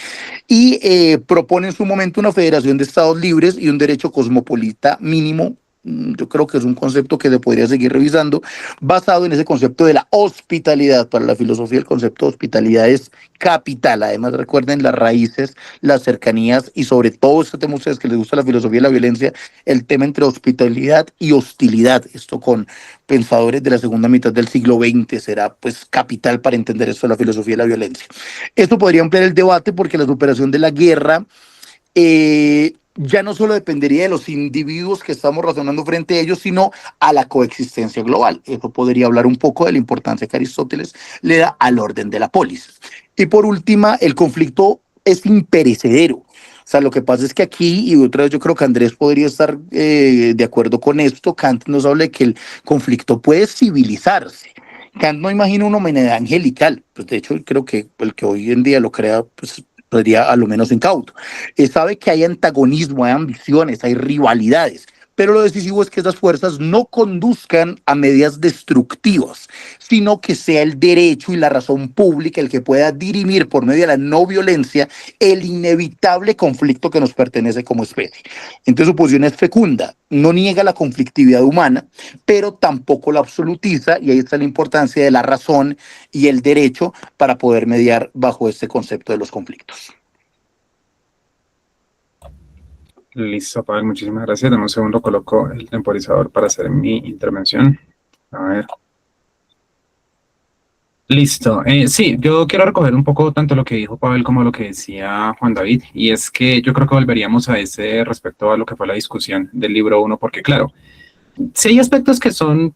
Y propone en su momento una federación de estados libres y un derecho cosmopolita mínimo. Yo creo que es un concepto que se podría seguir revisando, basado en ese concepto de la hospitalidad. Para la filosofía, el concepto de hospitalidad es capital. Además, recuerden las raíces, las cercanías y sobre todo, este tema a ustedes que les gusta la filosofía de la violencia, el tema entre hospitalidad y hostilidad. Esto con pensadores de la segunda mitad del siglo XX será pues capital para entender esto de la filosofía de la violencia. Esto podría ampliar el debate porque la superación de la guerra ya no solo dependería de los individuos que estamos razonando frente a ellos, sino a la coexistencia global. Eso podría hablar un poco de la importancia que Aristóteles le da al orden de la polis. Y por última, el conflicto es imperecedero. O sea, lo que pasa es que aquí, y otra vez yo creo que Andrés podría estar de acuerdo con esto, Kant nos habla de que el conflicto puede civilizarse. Kant no imagina una humanidad angelical, pues de hecho creo que el que hoy en día lo crea, pues sería a lo menos incauto. Sabe que hay antagonismo, hay ambiciones, hay rivalidades, pero lo decisivo es que esas fuerzas no conduzcan a medidas destructivas, sino que sea el derecho y la razón pública el que pueda dirimir por medio de la no violencia el inevitable conflicto que nos pertenece como especie. Entonces su posición es fecunda, no niega la conflictividad humana, pero tampoco la absolutiza, y ahí está la importancia de la razón y el derecho para poder mediar bajo este concepto de los conflictos. Listo, Pavel, muchísimas gracias. Dame un segundo, coloco el temporizador para hacer mi intervención. A ver. Listo. Sí, yo quiero recoger un poco tanto lo que dijo Pavel como lo que decía Juan David, y es que yo creo que volveríamos a ese respecto a lo que fue la discusión del libro 1, porque claro, sí hay aspectos que son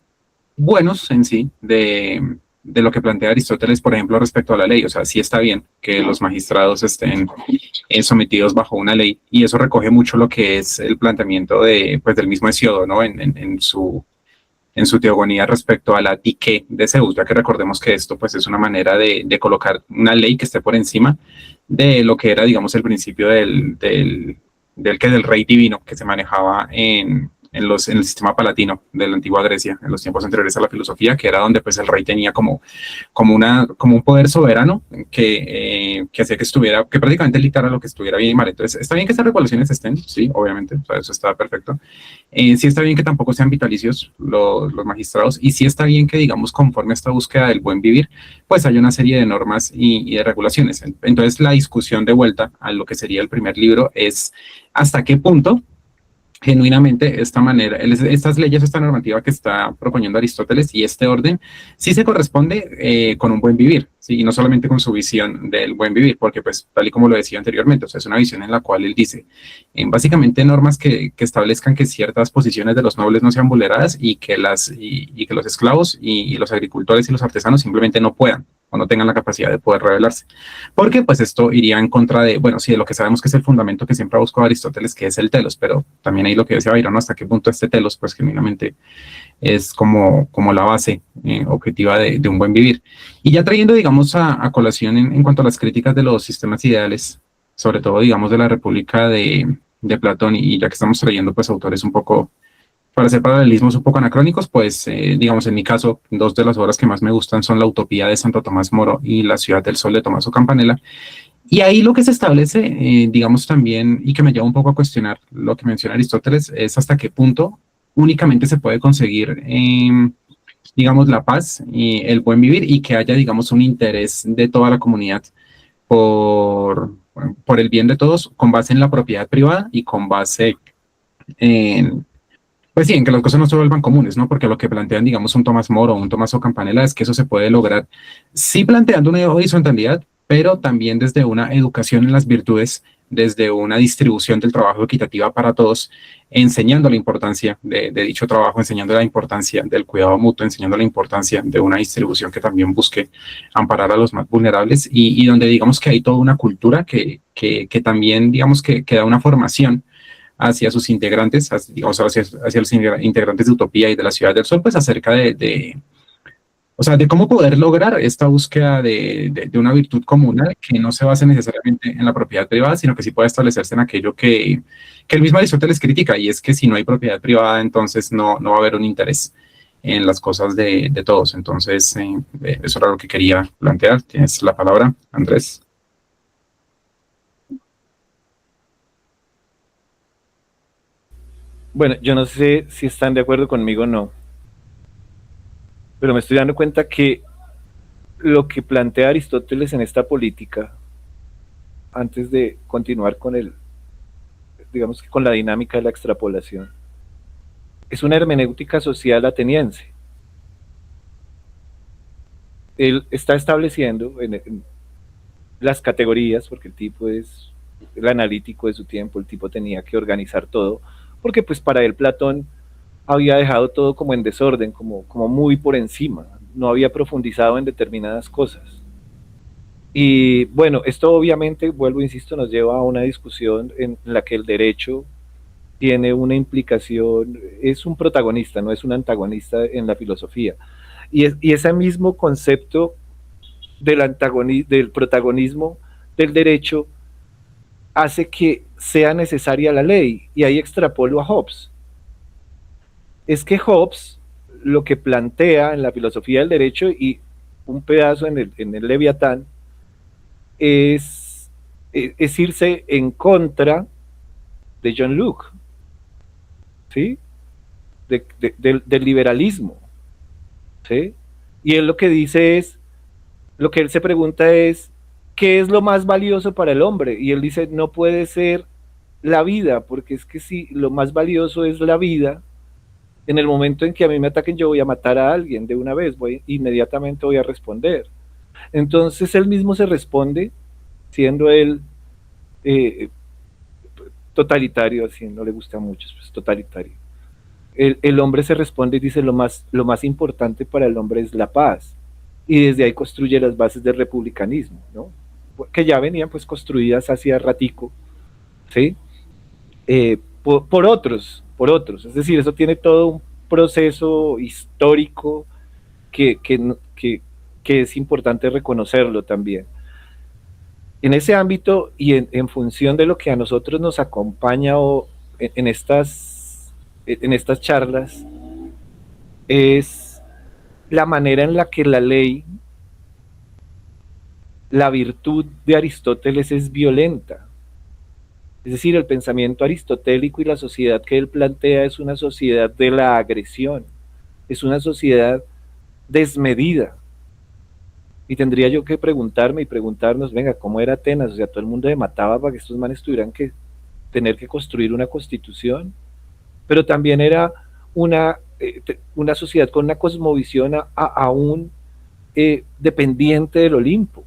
buenos en sí, de de lo que plantea Aristóteles, por ejemplo, respecto a la ley. O sea, sí está bien que los magistrados estén sometidos bajo una ley, y eso recoge mucho lo que es el planteamiento pues, del mismo Hesíodo, ¿no? En su teogonía respecto a la dique de Zeus, ya que recordemos que esto pues es una manera de colocar una ley que esté por encima de lo que era, digamos, el principio del rey divino que se manejaba en el sistema palatino de la antigua Grecia, en los tiempos anteriores a la filosofía, que era donde pues el rey tenía como un poder soberano que hacía que prácticamente dictara lo que estuviera bien y mal. Entonces, está bien que estas regulaciones estén, sí, obviamente, o sea, eso está perfecto. Sí está bien que tampoco sean vitalicios los magistrados, y sí está bien que, digamos, conforme a esta búsqueda del buen vivir, pues hay una serie de normas y de regulaciones. Entonces, la discusión de vuelta a lo que sería el primer libro es hasta qué punto genuinamente estas leyes, esta normativa que está proponiendo Aristóteles y este orden, sí se corresponde con un buen vivir, ¿sí? Y no solamente con su visión del buen vivir, porque pues tal y como lo decía anteriormente, o sea, es una visión en la cual él dice, básicamente normas que establezcan que ciertas posiciones de los nobles no sean vulneradas y que los esclavos y los agricultores y los artesanos simplemente no puedan o no tengan la capacidad de poder rebelarse. Porque pues esto iría en contra de, bueno, sí, de lo que sabemos que es el fundamento que siempre ha buscado Aristóteles, que es el telos, pero también ahí lo que decía Byron, ¿no? Hasta qué punto este telos, pues genuinamente es como la base objetiva de un buen vivir. Y ya trayendo, digamos, a colación en cuanto a las críticas de los sistemas ideales, sobre todo, digamos, de la República de Platón, y ya que estamos trayendo, pues, autores un poco, para hacer paralelismos un poco anacrónicos, pues, digamos, en mi caso, dos de las obras que más me gustan son La Utopía de Santo Tomás Moro y La Ciudad del Sol de Tommaso Campanella. Y ahí lo que se establece, digamos también, y que me lleva un poco a cuestionar lo que menciona Aristóteles, es hasta qué punto únicamente se puede conseguir, digamos, la paz y el buen vivir, y que haya, digamos, un interés de toda la comunidad por el bien de todos, con base en la propiedad privada y con base en, pues sí, en que las cosas no se vuelvan comunes, ¿no? Porque lo que plantean, digamos, un Tomás Moro o un Tommaso Campanella es que eso se puede lograr, sí planteando una horizontalidad, pero también desde una educación en las virtudes, desde una distribución del trabajo equitativa para todos, enseñando la importancia de dicho trabajo, enseñando la importancia del cuidado mutuo, enseñando la importancia de una distribución que también busque amparar a los más vulnerables, y donde digamos que hay toda una cultura que también, digamos, que da una formación hacia sus integrantes, digamos, hacia los integrantes de Utopía y de la Ciudad del Sol, pues acerca o sea, de cómo poder lograr esta búsqueda de una virtud comunal que no se base necesariamente en la propiedad privada, sino que sí puede establecerse en aquello que el mismo Aristóteles critica, y es que si no hay propiedad privada, entonces no va a haber un interés en las cosas de todos. Entonces, eso era lo que quería plantear. Tienes la palabra, Andrés. Bueno, yo no sé si están de acuerdo conmigo o no, pero me estoy dando cuenta que lo que plantea Aristóteles en esta política, antes de continuar con digamos que con la dinámica de la extrapolación, es una hermenéutica social ateniense. Él está estableciendo en las categorías, porque el tipo es el analítico de su tiempo, el tipo tenía que organizar todo, porque pues para él Platón había dejado todo como en desorden, como muy por encima, no había profundizado en determinadas cosas. Y bueno, esto obviamente, vuelvo, insisto, nos lleva a una discusión en la que el derecho tiene una implicación, es un protagonista, no es un antagonista en la filosofía. Y ese mismo concepto del protagonismo del derecho hace que sea necesaria la ley, y ahí extrapolo a Hobbes. Es que Hobbes lo que plantea en la filosofía del derecho, y un pedazo en el Leviatán, es irse en contra de John Locke, ¿sí? Del liberalismo, ¿sí? Y él lo que dice es, lo que él se pregunta es, ¿qué es lo más valioso para el hombre? Y él dice, no puede ser la vida, porque es que si lo más valioso es la vida, en el momento en que a mí me ataquen, yo voy a matar a alguien de una vez, inmediatamente voy a responder. Entonces él mismo se responde, siendo él totalitario, así no le gusta mucho, pues totalitario. El hombre se responde y dice, lo más importante para el hombre es la paz. y desde ahí construye las bases del republicanismo, ¿no? Que ya venían pues construidas hacía ratico, ¿sí? Por otros, es decir, eso tiene todo un proceso histórico que es importante reconocerlo también. En ese ámbito y en función de lo que a nosotros nos acompaña en estas charlas, es la manera en la que la ley, la virtud de Aristóteles es violenta. Es decir, el pensamiento aristotélico y la sociedad que él plantea es una sociedad de la agresión, es una sociedad desmedida. Y tendría yo que preguntarme y preguntarnos, venga, ¿cómo era Atenas? O sea, todo el mundo se mataba para que estos manes tuvieran que tener que construir una constitución, pero también era una sociedad con una cosmovisión aún dependiente del Olimpo,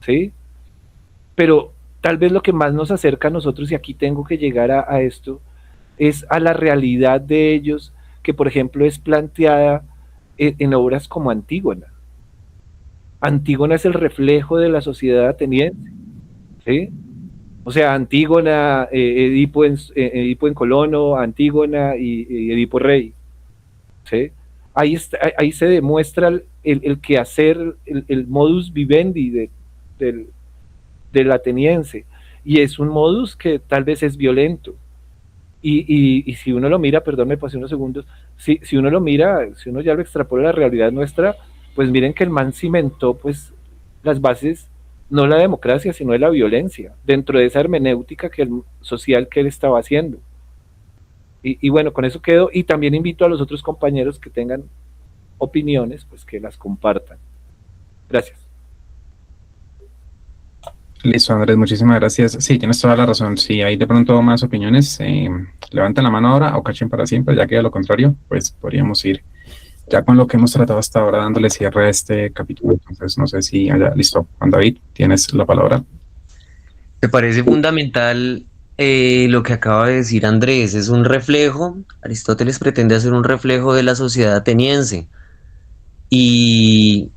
¿sí? Pero tal vez lo que más nos acerca a nosotros, y aquí tengo que llegar a esto, es a la realidad de ellos, que por ejemplo es planteada en obras como Antígona. Antígona es el reflejo de la sociedad ateniense, ¿sí? O sea, Antígona, Edipo en Colono, Antígona y Edipo Rey, ¿sí? Ahí se demuestra el quehacer, el modus vivendi del ateniense, y es un modus que tal vez es violento, y si uno lo mira, perdón, me pasé unos segundos, si uno lo mira, si uno ya lo extrapola a la realidad nuestra, pues miren que el man cimentó pues las bases, no de la democracia, sino de la violencia, dentro de esa hermenéutica social que él estaba haciendo. Y bueno, con eso quedo, y también invito a los otros compañeros que tengan opiniones, pues que las compartan. Gracias. Listo, Andrés, muchísimas gracias. Sí, tienes toda la razón. Si hay de pronto más opiniones, levanten la mano ahora o cachen para siempre, ya que de lo contrario, pues podríamos ir ya con lo que hemos tratado hasta ahora, dándole cierre a este capítulo. Entonces, no sé si haya, listo. Juan David, tienes la palabra. Me parece fundamental lo que acaba de decir Andrés. Es un reflejo, Aristóteles pretende hacer un reflejo de la sociedad ateniense. Y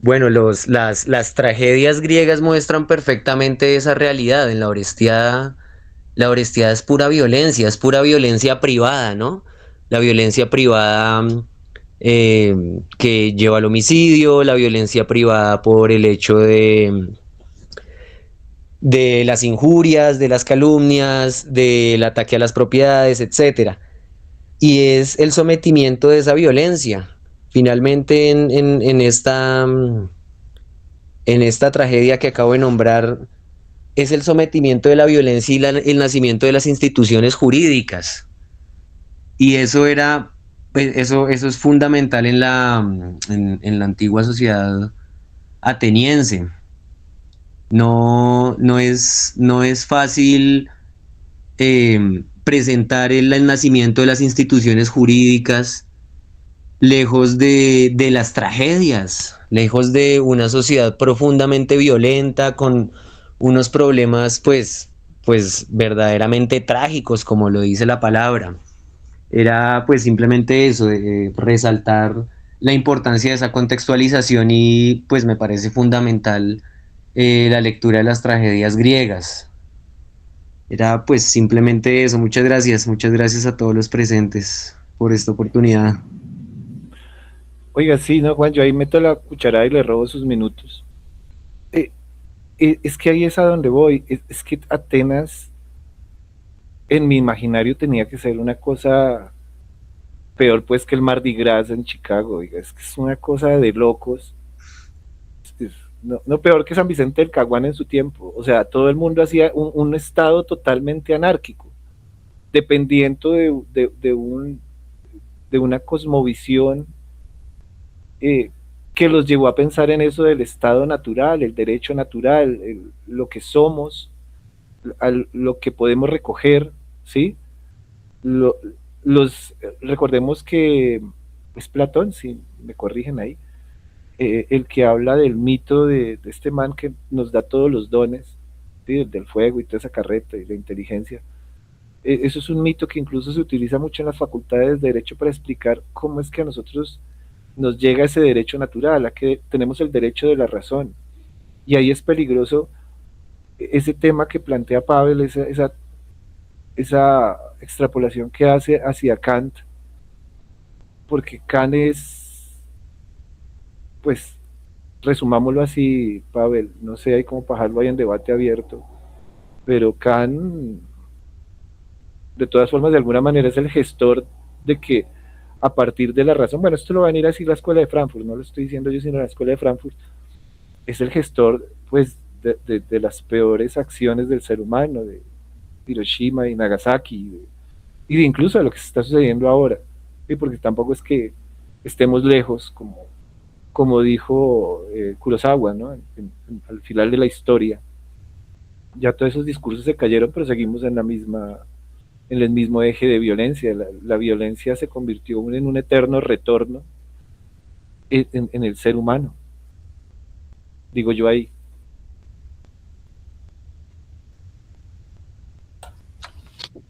bueno, las tragedias griegas muestran perfectamente esa realidad. En la Orestiada es pura violencia privada, ¿no? La violencia privada que lleva al homicidio, la violencia privada por el hecho de las injurias, de las calumnias, del ataque a las propiedades, etcétera. Y es el sometimiento de esa violencia. Finalmente, en esta tragedia que acabo de nombrar, es el sometimiento de la violencia y el nacimiento de las instituciones jurídicas. Y eso era, pues, eso es fundamental en la antigua sociedad ateniense. No es fácil presentar el nacimiento de las instituciones jurídicas lejos de las tragedias, lejos de una sociedad profundamente violenta, con unos problemas pues verdaderamente trágicos, como lo dice la palabra. Era pues simplemente eso, resaltar la importancia de esa contextualización, y pues me parece fundamental la lectura de las tragedias griegas. Era pues simplemente eso. Muchas gracias a todos los presentes por esta oportunidad. Oiga, sí, no, Juan, yo ahí meto la cucharada y le robo sus minutos. Es que ahí es a donde voy. Es que Atenas, en mi imaginario, tenía que ser una cosa peor pues que el Mardi Gras en Chicago. Oiga, es que es una cosa de locos. No peor que San Vicente del Caguán en su tiempo. O sea, todo el mundo hacía un estado totalmente anárquico, dependiendo de una cosmovisión que los llevó a pensar en eso del estado natural, el derecho natural, lo que somos, lo que podemos recoger, ¿sí? Recordemos que es Platón, si me corrigen ahí, el que habla del mito de este man que nos da todos los dones, ¿sí? Del fuego y toda esa carreta y la inteligencia. Eso es un mito que incluso se utiliza mucho en las facultades de Derecho para explicar cómo es que a nosotros nos llega ese derecho natural, a que tenemos el derecho de la razón. Y ahí es peligroso ese tema que plantea Pavel, esa extrapolación que hace hacia Kant, porque Kant es, pues, resumámoslo así, Pavel, no sé, hay como para dejarlo ahí en debate abierto, pero Kant, de todas formas, de alguna manera es el gestor de que a partir de la razón, bueno, esto lo va a venir así la escuela de Frankfurt, no lo estoy diciendo yo, sino la escuela de Frankfurt, es el gestor, pues, de las peores acciones del ser humano, de Hiroshima y Nagasaki, y de incluso de lo que se está sucediendo ahora, ¿sí? Porque tampoco es que estemos lejos, como dijo Kurosawa, ¿no? Al final de la historia, ya todos esos discursos se cayeron, pero seguimos en el mismo eje de violencia. La violencia se convirtió en un eterno retorno en el ser humano, digo yo ahí.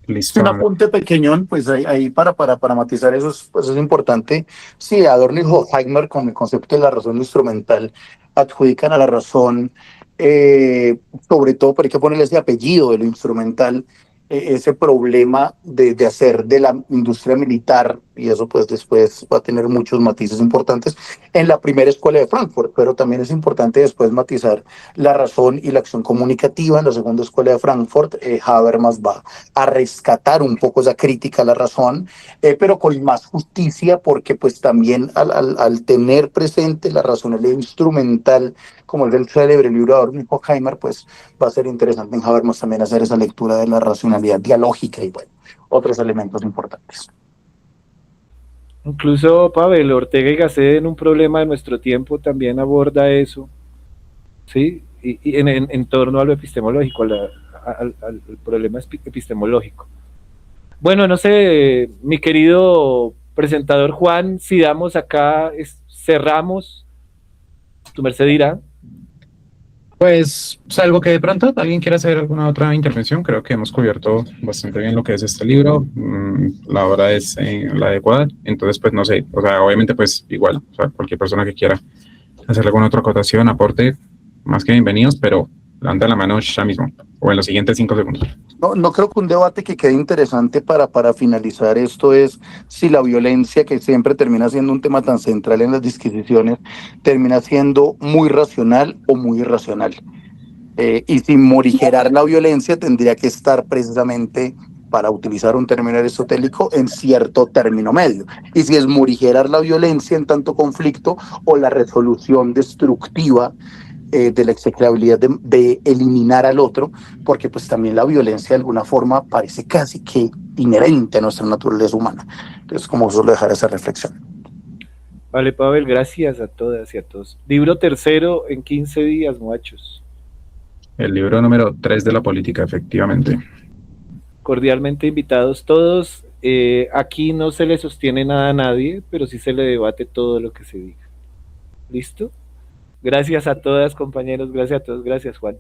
Listo. Un apunte pequeñón, pues ahí para matizar eso pues es importante. Sí, Adorno y Horkheimer con el concepto de la razón instrumental adjudican a la razón, sobre todo, pero hay que ponerle ese apellido de lo instrumental, ese problema de hacer de la industria militar, y eso pues después va a tener muchos matices importantes en la primera escuela de Frankfurt, pero también es importante después matizar la razón y la acción comunicativa en la segunda escuela de Frankfurt. Habermas va a rescatar un poco esa crítica a la razón, pero con más justicia, porque pues también al tener presente la racionalidad instrumental, como el del célebre libro de Adorno y Horkheimer, pues va a ser interesante en Habermas también hacer esa lectura de la racionalidad dialógica y bueno, otros elementos importantes. Incluso Pavel Ortega y Gasset en un problema de nuestro tiempo también aborda eso, ¿sí? Y en torno a lo epistemológico, al problema epistemológico. Bueno, no sé, mi querido presentador Juan, si damos acá, cerramos, tu merced dirá. Pues, salvo que de pronto alguien quiera hacer alguna otra intervención, creo que hemos cubierto bastante bien lo que es este libro. La obra es la adecuada, entonces, pues, no sé, o sea, obviamente, pues, igual, o sea, cualquier persona que quiera hacer alguna otra acotación, aporte, más que bienvenidos, pero levanta la mano ya mismo, o en los siguientes 5 segundos. No creo que un debate que quede interesante para finalizar esto es si la violencia, que siempre termina siendo un tema tan central en las disquisiciones, termina siendo muy racional o muy irracional. Y si morigerar la violencia tendría que estar precisamente, para utilizar un término aristotélico, en cierto término medio. Y si es morigerar la violencia en tanto conflicto o la resolución destructiva de la execrabilidad de eliminar al otro, porque pues también la violencia de alguna forma parece casi que inherente a nuestra naturaleza humana. Entonces, como solo dejar esa reflexión. Vale, Pavel, gracias a todas y a todos. Libro tercero en 15 días, muchachos. El libro número 3 de la política, efectivamente. Cordialmente invitados todos. Aquí no se le sostiene nada a nadie, pero sí se le debate todo lo que se diga. ¿Listo? Gracias a todas, compañeros. Gracias a todos. Gracias, Juan.